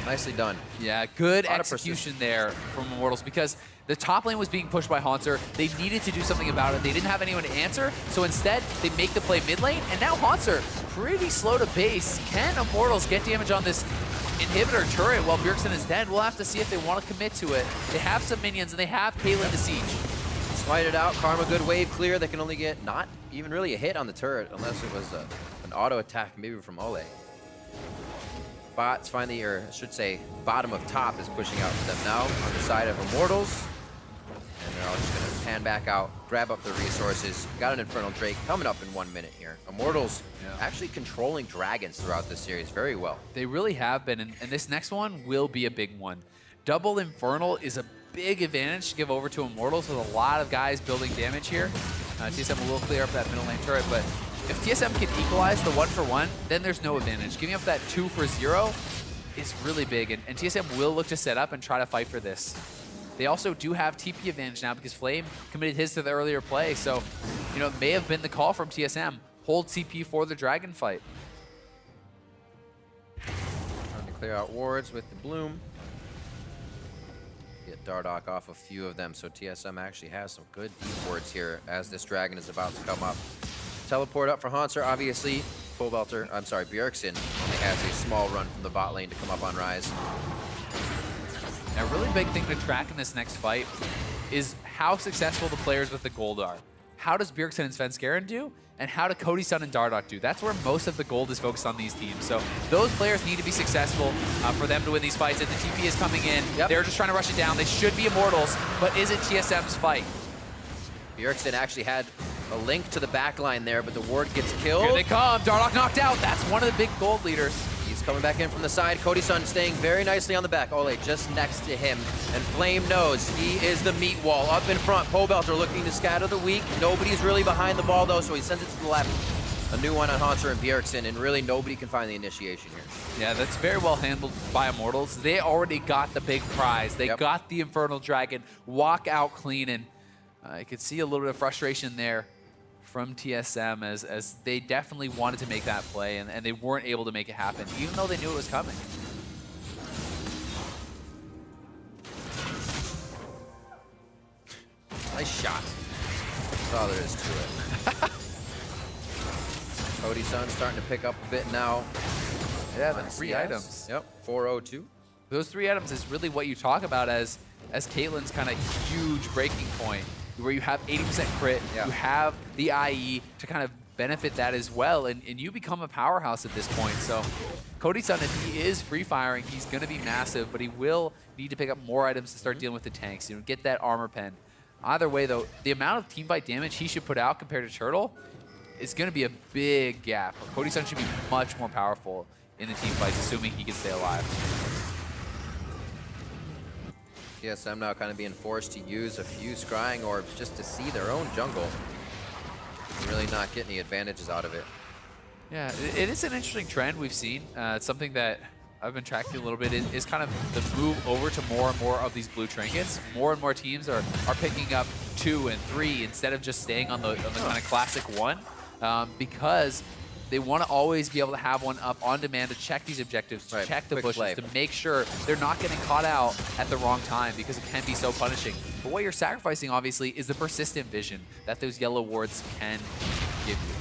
Nicely done. Yeah, good execution there from Immortals, because the top lane was being pushed by Hauntzer. They needed to do something about it. They didn't have anyone to answer, so instead they make the play mid lane, and now Hauntzer pretty slow to base. Can Immortals get damage on this inhibitor turret while Bjergsen is dead? We'll have to see if they want to commit to it. They have some minions, and they have Caitlyn to siege. Slide it out, Karma, good wave clear. They can only get not even really a hit on the turret unless it was an auto attack maybe from Olleh. Bots finally, or I should say, bottom of top is pushing out for them now on the side of Immortals. And they're all just going to pan back out, grab up the resources. Got an Infernal Drake coming up in 1 minute here. Immortals actually controlling dragons throughout this series very well. They really have been, and this next one will be a big one. Double Infernal is a big advantage to give over to Immortals with a lot of guys building damage here. TSM will clear up that middle lane turret, but if TSM can equalize the 1-for-1, then there's no advantage. Giving up that 2-for-0 is really big, and TSM will look to set up and try to fight for this. They also do have TP advantage now because Flame committed his to the earlier play, so it may have been the call from TSM. Hold TP for the dragon fight. Trying to clear out wards with the bloom. Get Dardoch off a few of them, so TSM actually has some good deep wards here as this dragon is about to come up. Teleport up for Hauntzer, obviously. Pobelter, I'm sorry, Bjergsen only has a small run from the bot lane to come up on Rise. A really big thing to track in this next fight is how successful the players with the gold are. How does Bjergsen and Svenskeren do? And how do Cody Sun and Dardoch do? That's where most of the gold is focused on these teams. So those players need to be successful for them to win these fights. And the TP is coming in. Yep. They're just trying to rush it down. They should be Immortals, but is it TSM's fight? Bjergsen actually had a link to the back line there, but the ward gets killed. Here they come. Dardoch knocked out. That's one of the big gold leaders. He's coming back in from the side. Cody Sun staying very nicely on the back. Olleh just next to him. And Flame knows he is the meat wall. Up in front, Pobelter looking to scatter the weak. Nobody's really behind the ball, though, so he sends it to the left. A new one on Hauntzer and Bjergsen, and really nobody can find the initiation here. Yeah, that's very well handled by Immortals. They already got the big prize. They got the Infernal Dragon. Walk out clean, and I could see a little bit of frustration there from TSM as they definitely wanted to make that play, and they weren't able to make it happen, even though they knew it was coming. Nice shot. That's all there is to it. Cody Sun starting to pick up a bit now. Yeah, the 3 items. Yep, 402. Those 3 items is really what you talk about as Caitlyn's kind of huge breaking point, where you have 80% crit, you have the IE to kind of benefit that as well, and you become a powerhouse at this point. So Cody Sun, if he is free firing, he's going to be massive, but he will need to pick up more items to start dealing with the tanks, get that armor pen. Either way, though, the amount of teamfight damage he should put out compared to Turtle is going to be a big gap. Cody Sun should be much more powerful in the teamfights, assuming he can stay alive. TSM now kind of being forced to use a few scrying orbs just to see their own jungle. Really not getting the advantages out of it. Yeah, it is an interesting trend we've seen. It's something that I've been tracking a little bit, is kind of the move over to more and more of these blue trinkets. More and more teams are picking up 2 and 3 instead of just staying on the kind of classic 1, because they want to always be able to have one up on demand to check these objectives, to check the bushes, to make sure they're not getting caught out at the wrong time, because it can be so punishing. But what you're sacrificing, obviously, is the persistent vision that those yellow wards can give you.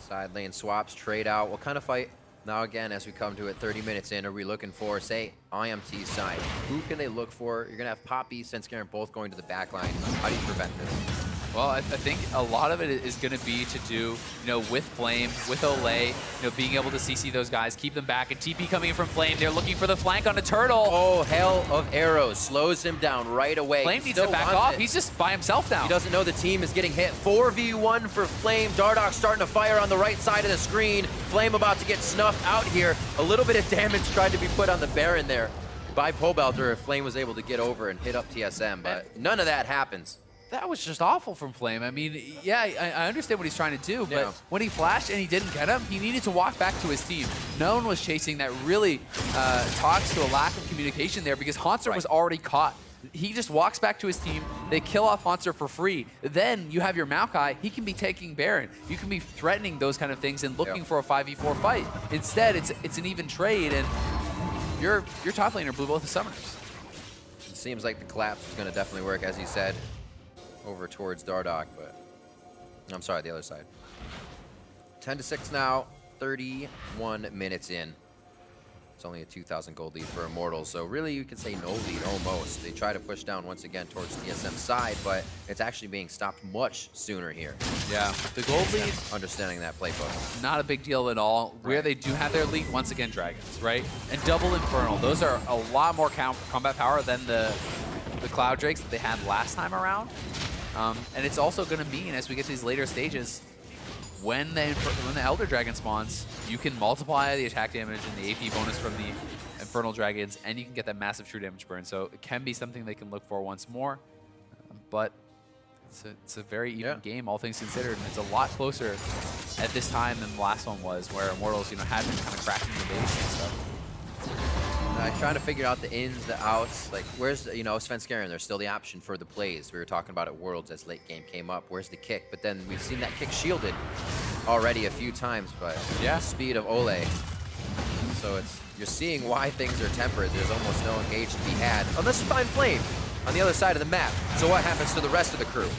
Side lane swaps, trade out. What kind of fight, now again, as we come to it 30 minutes in, are we looking for, say, IMT side? Who can they look for? You're going to have Poppy, Svenskeren both going to the back line. How do you prevent this? Well, I think a lot of it is going to be to do, with Flame, with Olleh, being able to CC those guys, keep them back, and TP coming in from Flame. They're looking for the flank on a Turtle. Oh, hell of arrows. Slows him down right away. Flame needs to back off. He's just by himself now. He doesn't know the team is getting hit. 4v1 for Flame. Dardoch starting to fire on the right side of the screen. Flame about to get snuffed out here. A little bit of damage tried to be put on the Baron there by Pobelter if Flame was able to get over and hit up TSM, but none of that happens. That was just awful from Flame. I mean, yeah, I understand what he's trying to do, but when he flashed and he didn't get him, he needed to walk back to his team. No one was chasing. That really talks to a lack of communication there, because Hauntzer was already caught. He just walks back to his team. They kill off Hauntzer for free. Then you have your Moakai. He can be taking Baron. You can be threatening those kind of things and looking for a 5v4 fight. Instead, it's an even trade, and your top laner blew both the summoners. It seems like the collapse is going to definitely work, as you said, over towards Dardoch, but I'm sorry, the other side. 10-6 now, 31 minutes in. It's only a 2,000 gold lead for Immortals, so really you could say no lead almost. They try to push down once again towards TSM's side, but it's actually being stopped much sooner here. Yeah, the gold lead, understanding that playbook. not a big deal at all. Where they do have their lead, once again, Dragons, right? And double Infernal. Those are a lot more combat power than the Cloud Drakes that they had last time around. And it's also going to mean, as we get to these later stages, when the Elder Dragon spawns, you can multiply the attack damage and the AP bonus from the Infernal Dragons, and you can get that massive true damage burn. So it can be something they can look for once more. But it's a very even game, all things considered, and it's a lot closer at this time than the last one was, where Immortals, had been kind of cracking the base and stuff. Trying to figure out the ins, the outs. Like, where's, Svenskeren? There's still the option for the plays. We were talking about at Worlds as late game came up. Where's the kick? But then we've seen that kick shielded already a few times, but the speed of Olleh. So it's you're seeing why things are tempered. There's almost no engage to be had, unless you find Flame on the other side of the map. So what happens to the rest of the crew?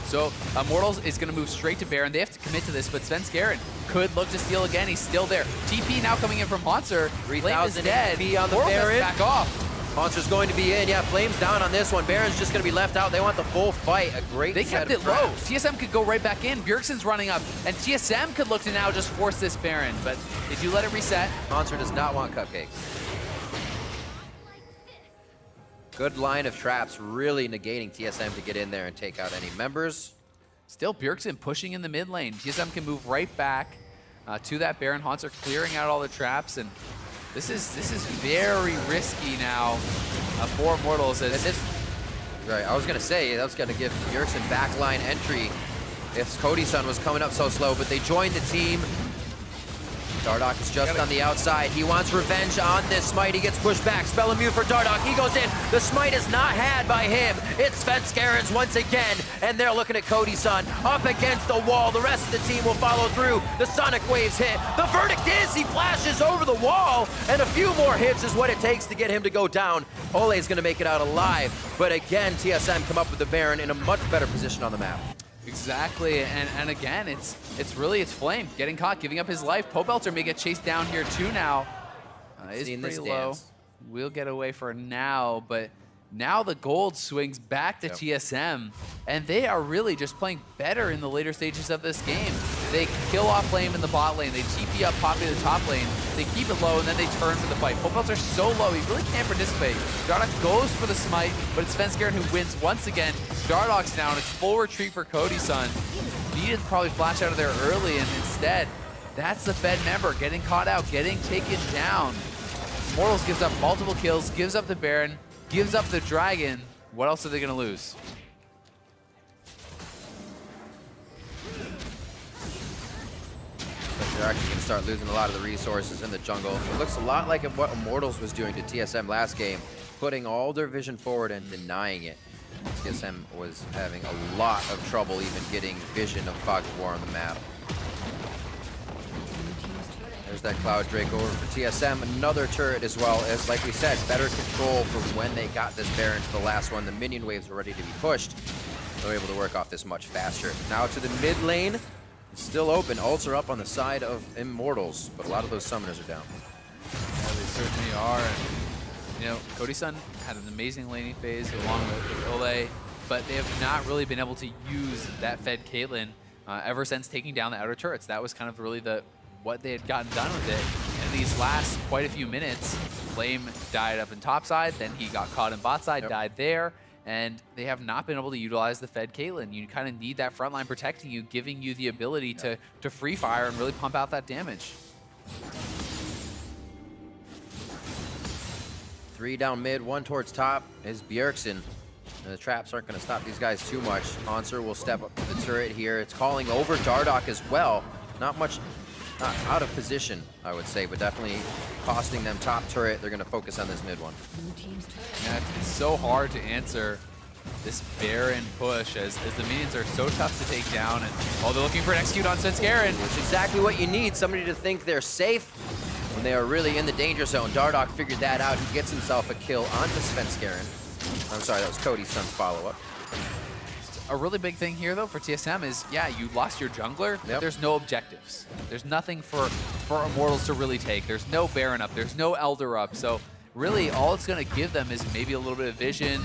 So Immortals is going to move straight to Baron. They have to commit to this, but Svenskeren could look to steal again. He's still there. TP now coming in from Hauntzer. 3,000 dead. HP on the Baron. Back off. Hauntzer's going to be in. Yeah, Flame's down on this one. Baron's just going to be left out. They want the full fight. A great They set kept of it low. traps. TSM could go right back in. Bjergsen's running up, and TSM could look to now just force this Baron, but they do let it reset. Hauntzer does not want cupcakes. Good line of traps, really negating TSM to get in there and take out any members. Still, Bjergsen pushing in the mid lane. TSM can move right back to that Baron. Hauntzer clearing out all the traps, and this is very risky now for Immortals. Right, I was gonna say that was gonna give Bjergsen backline entry if Cody Sun was coming up so slow, but they joined the team. Dardoch is just on the outside. He wants revenge on this smite. He gets pushed back. Spell immune for Dardoch. He goes in. The smite is not had by him. It's Svenskeren's once again, and they're looking at Cody Sun up against the wall. The rest of the team will follow through. The Sonic Waves hit. The verdict is he flashes over the wall, and a few more hits is what it takes to get him to go down. Olleh is going to make it out alive, but again, TSM come up with the Baron in a much better position on the map. Exactly, and again, it's Flame getting caught, giving up his life. Pobelter may get chased down here too now. Is pretty low. We'll get away for now, but now the gold swings back to TSM, and they are really just playing better in the later stages of this game. They kill off Flame in the bot lane, they TP up Poppy to the top lane, they keep it low, and then they turn for the fight. Pobelter's so low, he really can't participate. Dardoch goes for the smite, but it's Svenskeren who wins once again. Dardoch's down, it's full retreat for Cody Sun. Needed to probably flash out of there early, and instead, that's the Fed member getting caught out, getting taken down. Immortals gives up multiple kills, gives up the Baron, gives up the Dragon. What else are they going to lose? They're actually going to start losing a lot of the resources in the jungle. It looks a lot like what Immortals was doing to TSM last game, putting all their vision forward and denying it. TSM was having a lot of trouble even getting vision of Fog of War on the map. There's that Cloud Drake over for TSM. Another turret as well as, like we said, better control for when they got this Baron to the last one. The minion waves were ready to be pushed. They were able to work off this much faster. Now to the mid lane. It's still open. Ults are up on the side of Immortals, but a lot of those summoners are down. Yeah, they certainly are. And, you know, Cody Sun had an amazing laning phase along with Olleh, but they have not really been able to use that fed Caitlyn ever since taking down the outer turrets. That was kind of really what they had gotten done with it. And these last quite a few minutes, Flame died up in top side, then he got caught in bot side, died there, and they have not been able to utilize the fed Caitlyn. You kind of need that frontline protecting you, giving you the ability to free fire and really pump out that damage. 3 down mid, 1 towards top is Bjergsen. And the traps aren't going to stop these guys too much. Hauntzer will step up to the turret here. It's calling over Dardoch as well. Not much out of position, I would say, but definitely costing them top turret. They're going to focus on this mid one. Yeah, it's so hard to answer this Baron push as the minions are so tough to take down. And they're looking for an execute on Svenskeren. It's exactly what you need, somebody to think they're safe when they are really in the danger zone. Dardoch figured that out. He gets himself a kill onto Svenskeren. I'm sorry, that was Cody Sun's follow-up. A really big thing here, though, for TSM is, yeah, you lost your jungler, but there's no objectives. There's nothing for Immortals to really take. There's no Baron up. There's no Elder up. So really, all it's going to give them is maybe a little bit of vision,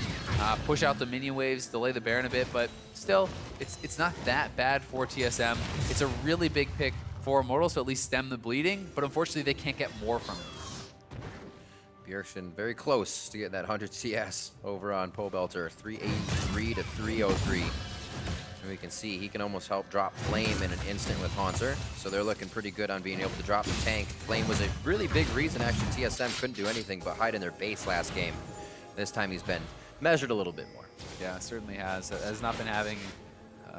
push out the minion waves, delay the Baron a bit, but still, it's not that bad for TSM. It's a really big pick for Immortals to at least stem the bleeding, but unfortunately, they can't get more from it. Bjergsen very close to getting that 100 CS over on Pobelter, 383 to 303. And we can see he can almost help drop Flame in an instant with Hauntzer. So they're looking pretty good on being able to drop the tank. Flame was a really big reason actually TSM couldn't do anything but hide in their base last game. This time he's been measured a little bit more. Yeah, certainly has not been having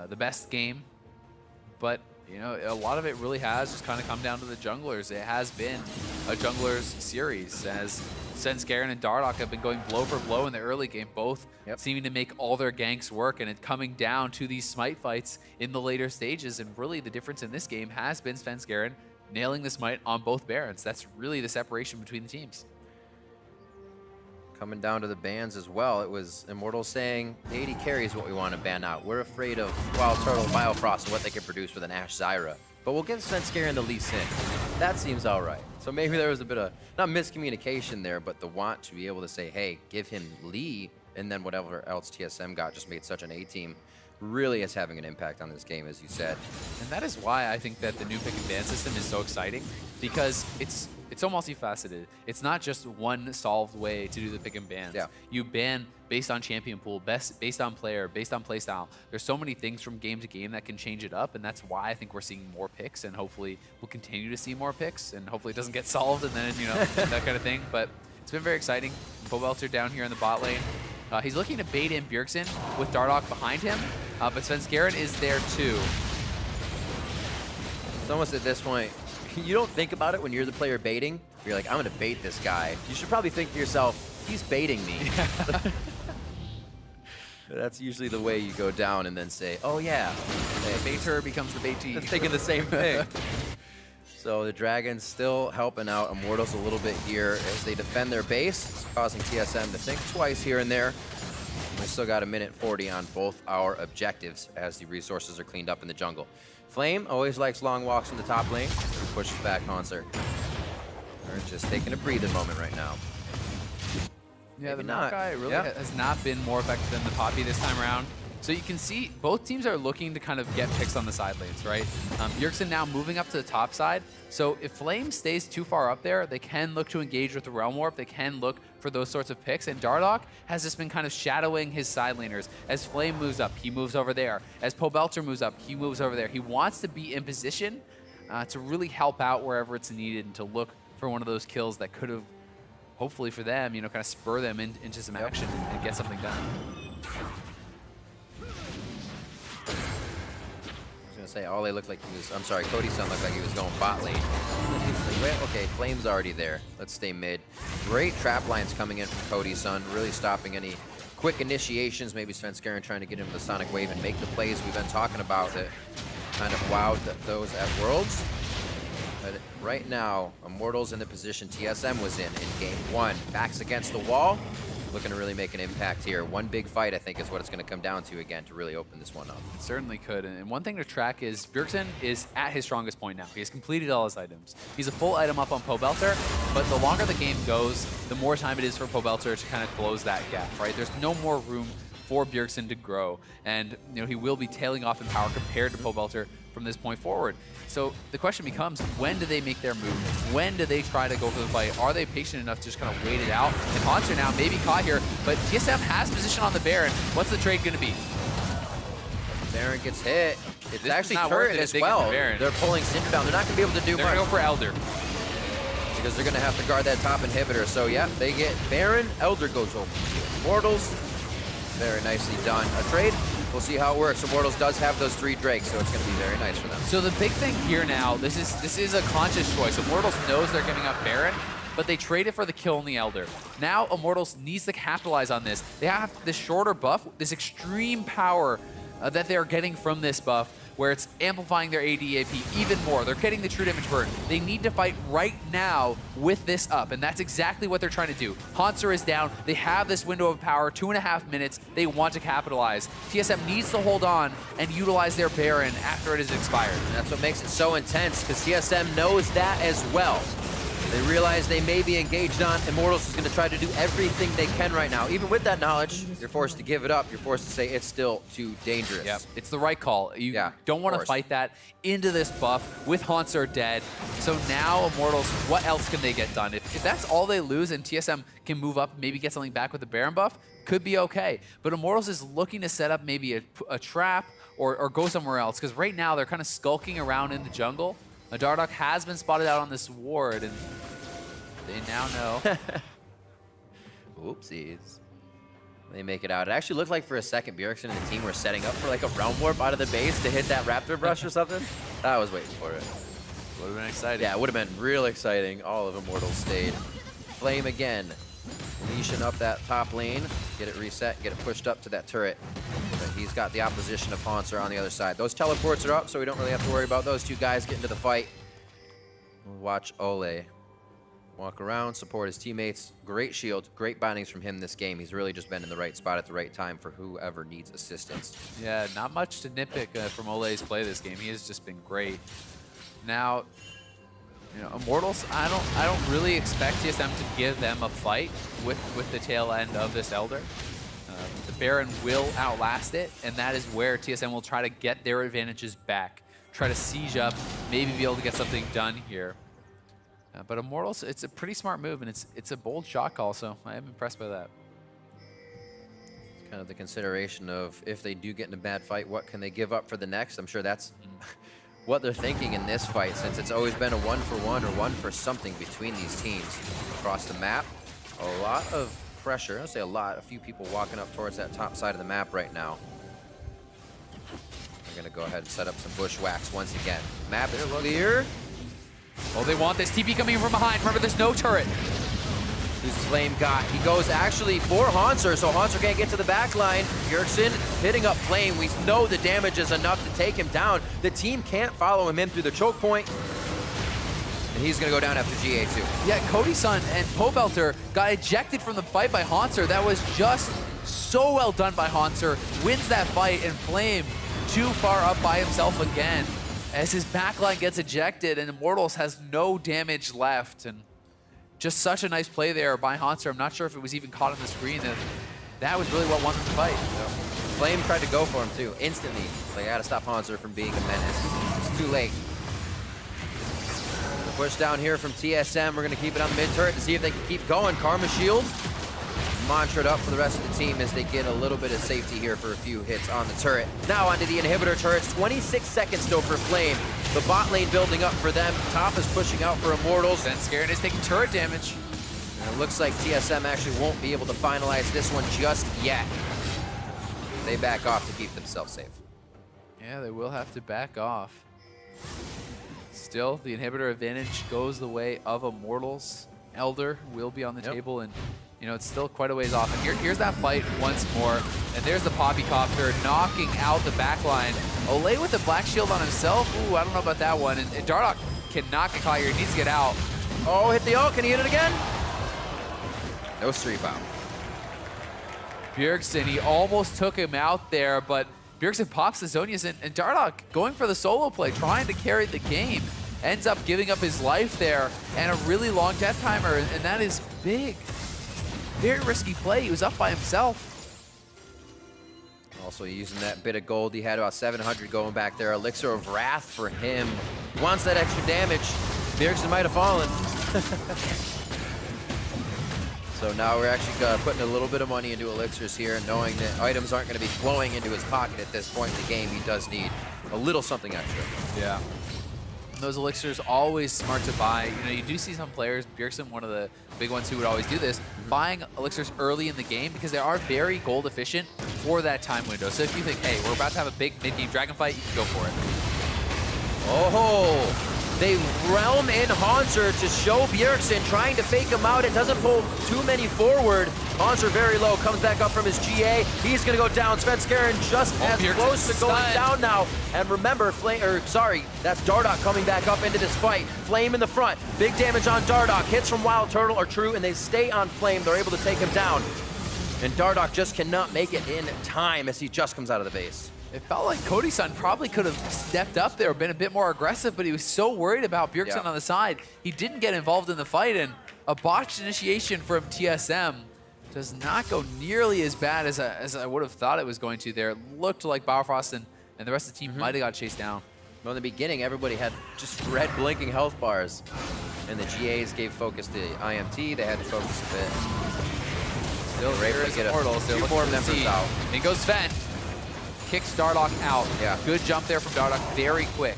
the best game, but you know, a lot of it really has just kind of come down to the junglers. It has been a junglers series as Svenskeren and Dardoch have been going blow for blow in the early game, both seeming to make all their ganks work, and it coming down to these smite fights in the later stages. And really the difference in this game has been Svenskeren nailing this might on both Barons. That's really the separation between the teams. Coming down to the bans as well, it was Immortals saying the AD carry is what we want to ban out. We're afraid of WildTurtle, Biofrost, and what they can produce with an Ashe Zyra. But we'll give Svenskeren the Lee Sin. That seems all right. So maybe there was a bit of, not miscommunication there, but the want to be able to say, hey, give him Lee, and then whatever else TSM got just made such an A team. Really is having an impact on this game, as you said. And that is why I think that the new pick and ban system is so exciting, because it's so multifaceted. It's not just one solved way to do the pick and bans. Yeah. You ban based on champion pool, based on player, based on playstyle. There's so many things from game to game that can change it up, and that's why I think we're seeing more picks, and hopefully we'll continue to see more picks, and hopefully it doesn't get solved, and then, you know, that kind of thing. But it's been very exciting. Pobelter down here in the bot lane. He's looking to bait in Bjergsen with Dardoch behind him, but Svenskeren is there too. It's almost at this point, you don't think about it when you're the player baiting. You're like, I'm going to bait this guy. You should probably think to yourself, he's baiting me. That's usually the way you go down and then say, oh yeah. The baiter becomes the baitee. Thinking the same thing. So the Dragons still helping out Immortals a little bit here as they defend their base. It's causing TSM to think twice here and there. We still got a minute 40 on both our objectives as the resources are cleaned up in the jungle. Flame always likes long walks in the top lane. He pushes back Hauntzer. They're just taking a breathing moment right now. Yeah, Maybe the not. Moakai really has not been more effective than the Poppy this time around. So you can see both teams are looking to kind of get picks on the side lanes, right? Bjergsen now moving up to the top side. So if Flame stays too far up there, they can look to engage with the Realm Warp. They can look for those sorts of picks. And Dardoch has just been kind of shadowing his side laners. As Flame moves up, he moves over there. As Pobelter moves up, he moves over there. He wants to be in position to really help out wherever it's needed and to look for one of those kills that could have, hopefully for them, you know, kind of spur them into some action and get something done. Say Olleh looked like he was, I'm sorry, Cody Sun looked like he was going bot lane. He's like, well, okay, Flame's already there. Let's stay mid. Great trap lines coming in from Cody Sun, really stopping any quick initiations. Maybe Svenskeren trying to get into the Sonic Wave and make the plays we've been talking about that kind of wowed those at Worlds. But right now, Immortals in the position TSM was in game one. Backs against the wall. Looking to really make an impact here. One big fight, I think, is what it's going to come down to again to really open this one up. It certainly could. And one thing to track is Bjergsen is at his strongest point now. He has completed all his items. He's a full item up on Pobelter, but the longer the game goes, the more time it is for Pobelter to kind of close that gap, right? There's no more room for Bjergsen to grow. And, you know, he will be tailing off in power compared to Pobelter from this point forward. So the question becomes, when do they make their move? When do they try to go for the fight? Are they patient enough to just kind of wait it out? And Hauntzer now may be caught here, but TSM has position on the Baron. What's the trade going to be? Baron gets hit. It's This actually is not turret worth it as if they get well. the Baron. They're pulling Syndra down. They're not going to be able to do They're much going to go for Elder. because they're going to have to guard that top inhibitor. So yeah, they get Baron. Elder goes over. Immortals. Very nicely done. A trade. We'll see how it works. Immortals does have those 3 Drakes, so it's going to be very nice for them. So the big thing here now, this is a conscious choice. Immortals knows they're giving up Baron, but they traded for the kill on the Elder. Now Immortals needs to capitalize on this. They have this shorter buff, this extreme power that they're getting from this buff, where it's amplifying their AD/AP even more. They're getting the true damage burn. They need to fight right now with this up, and that's exactly what they're trying to do. Hauntzer is down. They have this window of power, 2.5 minutes. They want to capitalize. TSM needs to hold on and utilize their Baron after it has expired. And that's what makes it so intense, because TSM knows that as well. They realize they may be engaged on. Immortals is going to try to do everything they can right now. Even with that knowledge, you're forced to give it up. You're forced to say it's still too dangerous. Yep, it's the right call. You don't want to fight that into this buff with Hauntzer dead. So now Immortals, what else can they get done? If that's all they lose and TSM can move up, maybe get something back with the Baron buff, could be okay. But Immortals is looking to set up maybe a trap or go somewhere else, because right now they're kind of skulking around in the jungle. Dardoch has been spotted out on this ward, and they now know. Oopsies. They make it out. It actually looked like for a second Bjergsen and the team were setting up for like a Realm Warp out of the base to hit that Raptor Brush or something. I was waiting for it. Would have been exciting. Yeah, it would have been real exciting. All of Immortals stayed. Flame again. Leashing up that top lane. Get it reset, get it pushed up to that turret. But he's got the opposition of Hauntzer on the other side. Those teleports are up, so we don't really have to worry about those 2 guys getting to the fight. We'll watch Olleh walk around, support his teammates. Great shield, great bindings from him this game. He's really just been in the right spot at the right time for whoever needs assistance. Yeah, not much to nitpick from Olleh's play this game. He has just been great. Now, you know, Immortals, I don't really expect TSM to give them a fight with the tail end of this Elder. The Baron will outlast it, and that is where TSM will try to get their advantages back. Try to siege up, maybe be able to get something done here. But Immortals, it's a pretty smart move, and it's a bold shot call, so I am impressed by that. It's kind of the consideration of if they do get in a bad fight, what can they give up for the next? I'm sure that's what they're thinking in this fight, since it's always been a 1-for-1 or 1 for something between these teams. Across the map, a lot of pressure. I'll say a few people walking up towards that top side of the map right now. They're gonna go ahead and set up some bushwhacks once again. Map is clear. Oh, they want this TP coming from behind. Remember, there's no turret. Who's Flame got? He goes actually for Hauntzer, so Hauntzer can't get to the back line. Bjergsen hitting up Flame. We know the damage is enough to take him down. The team can't follow him in through the choke point. And he's gonna go down after GA2. Yeah, Cody Sun and Pobelter got ejected from the fight by Hauntzer. That was just so well done by Hauntzer. Wins that fight, and Flame too far up by himself again as his backline gets ejected and Immortals has no damage left. And just such a nice play there by Hauntzer. I'm not sure if it was even caught on the screen. That was really what won the fight. So. Flame tried to go for him too, instantly. Like, I gotta stop Hauntzer from being a menace. It's too late. The push down here from TSM. We're gonna keep it on the mid turret to see if they can keep going. Karma Shield mantra'd up for the rest of the team as they get a little bit of safety here for a few hits on the turret. Now onto the inhibitor turrets. 26 seconds still for Flame. The bot lane building up for them. Top is pushing out for Immortals. Svenskeren is taking turret damage. And it looks like TSM actually won't be able to finalize this one just yet. They back off to keep themselves safe. Yeah, they will have to back off. Still, the inhibitor advantage goes the way of Immortals. Elder will be on the table, and you know, it's still quite a ways off. And here's that fight once more. And there's the Poppycopter knocking out the backline. Olleh with the black shield on himself. Ooh, I don't know about that one. And Dardoch cannot get caught here. He needs to get out. Oh, hit the ult. Can he hit it again? No street out. Bjergsen, he almost took him out there, but Bjergsen pops the Zonius, and Dardoch going for the solo play, trying to carry the game. Ends up giving up his life there, and a really long death timer, and that is big. Very risky play. He was up by himself. Also using that bit of gold. He had about 700 going back there. Elixir of Wrath for him. Wants that extra damage. Bjergsen might have fallen. So now we're actually putting a little bit of money into elixirs here, knowing that items aren't going to be flowing into his pocket at this point in the game. He does need a little something extra. Yeah. Those elixirs always smart to buy. You know, you do see some players, Bjergsen, one of the big ones who would always do this, buying elixirs early in the game because they are very gold efficient for that time window. So if you think, hey, we're about to have a big mid-game dragon fight, you can go for it. Oh, they realm in Hauntzer to show Bjergsen, trying to fake him out. It doesn't pull too many forward. Hauntzer very low, comes back up from his GA. He's gonna go down. Svenskeren just as close to going down now. And remember, that's Dardoch coming back up into this fight. Flame in the front, big damage on Dardoch. Hits from WildTurtle are true, and they stay on Flame. They're able to take him down. And Dardoch just cannot make it in time as he just comes out of the base. It felt like Cody Sun probably could have stepped up there, been a bit more aggressive, but he was so worried about Bjergsen on the side. He didn't get involved in the fight, and a botched initiation from TSM does not go nearly as bad as I would have thought it was going to there. It looked like Biofrost and the rest of the team might have got chased down. Well, in the beginning, everybody had just red blinking health bars, and the GAs gave focus to IMT. They had to focus a bit. Still, there is Immortals. They're looking for members out. And goes Sven. Kicks Dardoch out. Yeah. Good jump there from Dardoch, very quick.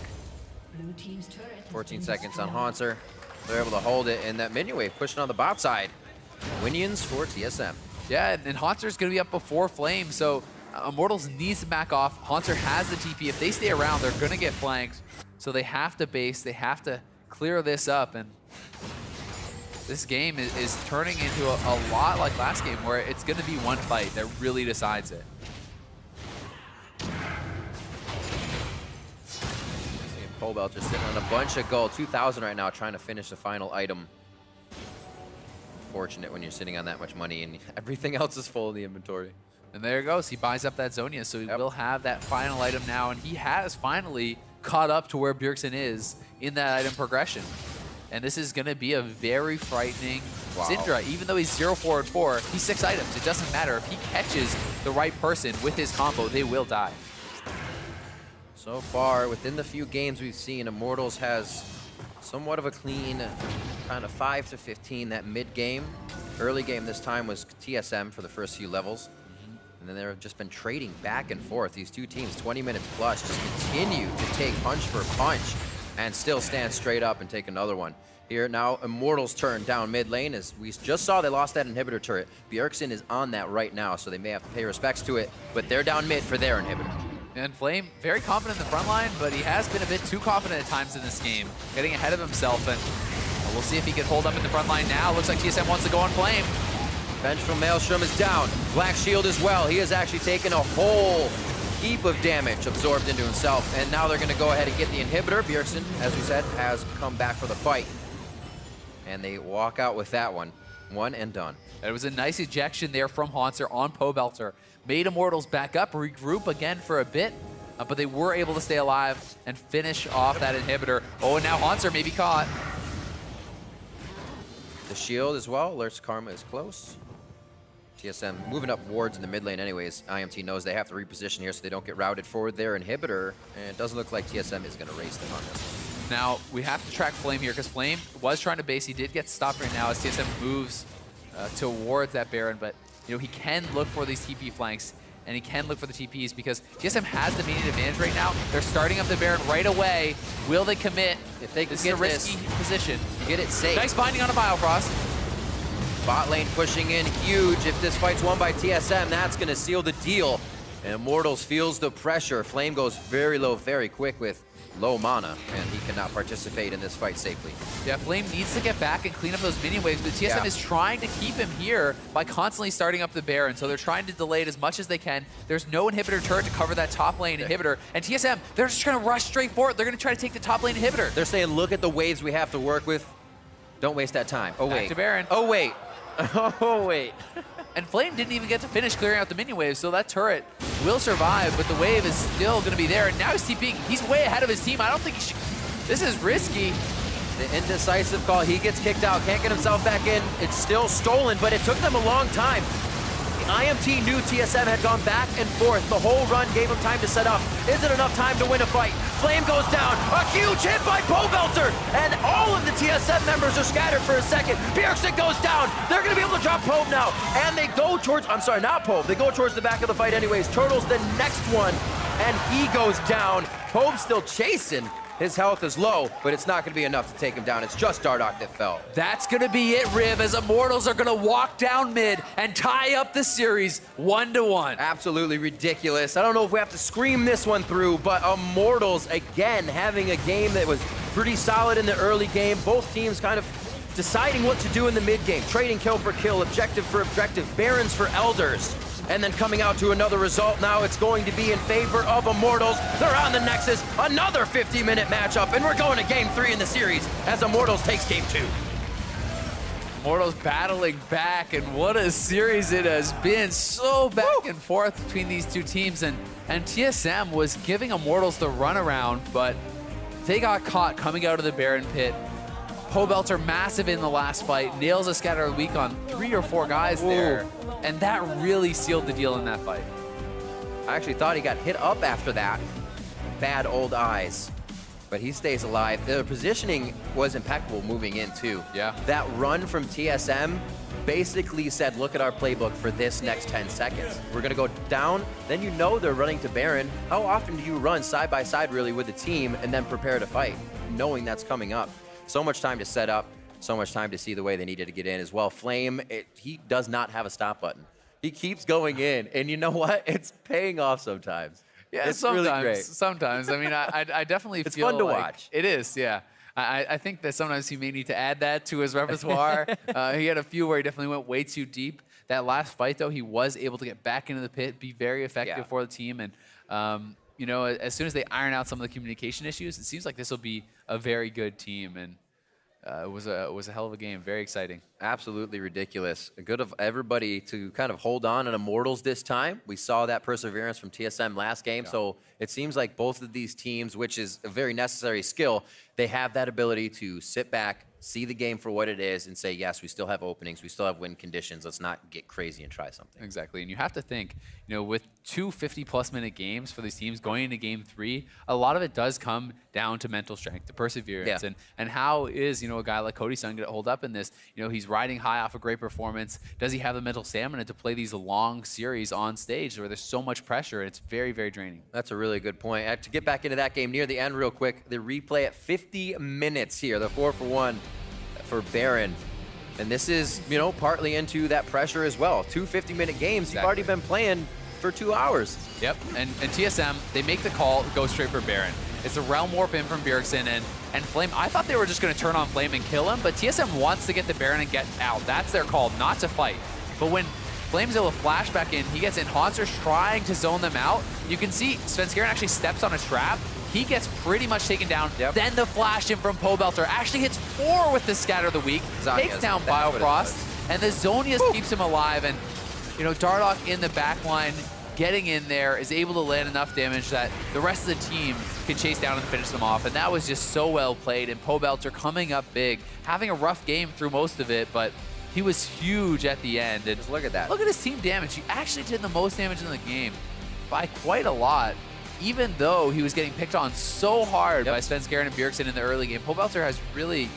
14 seconds on Hauntzer. They're able to hold it, and that minion wave pushing on the bot side. Minions for TSM. Yeah, and Hauntzer's going to be up before Flame, so Immortals needs to back off. Hauntzer has the TP. If they stay around, they're going to get flanked. So they have to base, they have to clear this up, and this game is turning into a lot like last game, where it's going to be one fight that really decides it. Pobelter sitting on a bunch of gold. 2,000 right now, trying to finish the final item. Fortunate when you're sitting on that much money and everything else is full in the inventory. And there he goes. He buys up that Zhonya, so he will have that final item now. And he has finally caught up to where Bjergsen is in that item progression. And this is going to be a very frightening Syndra. Even though he's 0-4 and 4, he's 6 items. It doesn't matter. If he catches the right person with his combo, they will die. So far, within the few games we've seen, Immortals has somewhat of a clean kind of 5 to 15 that mid game. Early game this time was TSM for the first few levels. And then they've just been trading back and forth. These two teams, 20 minutes plus, just continue to take punch for punch and still stand straight up and take another one. Here now, Immortals' turn down mid lane. As we just saw, they lost that inhibitor turret. Bjergsen is on that right now, so they may have to pay respects to it, but they're down mid for their inhibitor. And Flame, very confident in the front line, but he has been a bit too confident at times in this game, getting ahead of himself, and we'll see if he can hold up in the front line now. Looks like TSM wants to go on Flame. Vengeful Maelstrom is down. Black Shield as well. He has actually taken a whole heap of damage absorbed into himself, and now they're going to go ahead and get the inhibitor. Bjergsen, as we said, has come back for the fight. And they walk out with that one. One and done. And it was a nice ejection there from Hauntzer on Pobelter. Made Immortals back up, regroup again for a bit, but they were able to stay alive and finish off that inhibitor. Oh, and now Hauntzer may be caught. The shield as well. Lurk's Karma is close. TSM moving up wards in the mid lane anyways. IMT knows they have to reposition here so they don't get routed forward their inhibitor, and it doesn't look like TSM is going to race them on this. Now, we have to track Flame here because Flame was trying to base. He did get stopped right now as TSM moves towards that Baron, but you know, he can look for these TP flanks, and he can look for the TPs because TSM has the median advantage right now. They're starting up the Baron right away. Will they commit? If they can this get is a risky position. Get it safe. Nice binding on a Biofrost. Bot lane pushing in huge. If this fight's won by TSM, that's going to seal the deal. And Immortals feels the pressure. Flame goes very low, very quick with low mana, and he cannot participate in this fight safely. Yeah, Flame needs to get back and clean up those minion waves, but TSM is trying to keep him here by constantly starting up the Baron, so they're trying to delay it as much as they can. There's no inhibitor turret to cover that top lane inhibitor, and TSM, they're just going to rush straight forward. They're going to try to take the top lane inhibitor. They're saying, look at the waves we have to work with. Don't waste that time. Oh, back wait. to Baron. Oh, wait. Oh, wait. And Flame didn't even get to finish clearing out the minion waves, so that turret will survive, but the wave is still going to be there. And now he's TPing. He's way ahead of his team. I don't think he should. This is risky. The indecisive call. He gets kicked out. Can't get himself back in. It's still stolen, but it took them a long time. IMT knew TSM had gone back and forth. The whole run gave him time to set up. Isn't enough time to win a fight. Flame goes down. A huge hit by Pobelter. And all of the TSM members are scattered for a second. Bjergsen goes down. They're going to be able to drop Pobe now. And they go towards, I'm sorry, not Pobe. They go towards the back of the fight anyways. Turtle's the next one. And he goes down. Pobe's still chasing. His health is low, but it's not going to be enough to take him down. It's just Dardoch that fell. That's going to be it, Riv, as Immortals are going to walk down mid and tie up the series 1-1. Absolutely ridiculous. I don't know if we have to scream this one through, but Immortals, again, having a game that was pretty solid in the early game. Both teams kind of deciding what to do in the mid game. Trading kill for kill, objective for objective, Barons for Elders. And then coming out to another result now, it's going to be in favor of Immortals. They're on the Nexus, another 50-minute matchup, and we're going to game 3 in the series as Immortals takes game 2. Immortals battling back, and what a series it has been. So back and forth between these two teams, and TSM was giving Immortals the runaround, but they got caught coming out of the Baron pit. Pobelter massive in the last fight, nails a scatter of the week on 3 or 4 guys there, and that really sealed the deal in that fight. I actually thought he got hit up after that. Bad old eyes. But he stays alive. The positioning was impeccable moving in too. Yeah. That run from TSM basically said, look at our playbook for this next 10 seconds. We're gonna go down, then you know they're running to Baron. How often do you run side by side really with the team and then prepare to fight, knowing that's coming up? So much time to set up, so much time to see the way they needed to get in as well. Flame, he does not have a stop button. He keeps going in, and you know what? It's paying off sometimes. Yeah, it's sometimes. Really great. Sometimes. I mean, I definitely it's feel fun to like watch. It is, yeah. I think that sometimes he may need to add that to his repertoire. He had a few where he definitely went way too deep. That last fight, though, he was able to get back into the pit, be very effective for the team, and you know, as soon as they iron out some of the communication issues, it seems like this will be a very good team. And it was a hell of a game. Very exciting. Absolutely ridiculous. Good of everybody to kind of hold on in Immortals this time. We saw that perseverance from TSM last game. Yeah. So it seems like both of these teams, which is a very necessary skill, they have that ability to sit back, see the game for what it is, and say, yes, we still have openings, we still have win conditions, let's not get crazy and try something. Exactly, and you have to think, you know, with 2 50-plus minute games for these teams going into game 3, a lot of it does come down to mental strength, to perseverance, and how is, you know, a guy like Cody Sun going to hold up in this? You know, he's riding high off a great performance. Does he have the mental stamina to play these long series on stage where there's so much pressure, and it's very, very draining? That's a really good point. To get back into that game near the end real quick, the replay at 50 minutes here, the 4-for-1 for Baron. And this is, you know, partly into that pressure as well. 2 50-minute games, You've already been playing for 2 hours. Yep, and TSM, they make the call, go straight for Baron. It's a Realm Warp in from Bjergsen, and Flame, I thought they were just going to turn on Flame and kill him, but TSM wants to get the Baron and get out. That's their call, not to fight. But when Flame's able to flash back in, he gets in, Hauntzer trying to zone them out. You can see Svenskeren actually steps on a trap. He gets pretty much taken down. Yep. Then the flash in from Pobelter actually hits 4 with the Scatter of the Week, takes down Biofrost, and the Zonius keeps him alive. And, you know, Dardoch in the back line, getting in there, is able to land enough damage that the rest of the team can chase down and finish them off. And that was just so well played. And Pobelter coming up big, having a rough game through most of it, but he was huge at the end. And just look at that. Look at his team damage. He actually did the most damage in the game by quite a lot, even though he was getting picked on so hard by Svenskeren and Bjergsen in the early game. Pobelter has really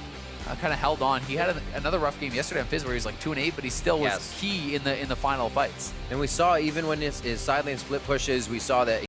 kind of held on. He had another rough game yesterday on Fizz where he was like 2-8, but he still was key in the final fights. And we saw even when his side lane split pushes, we saw that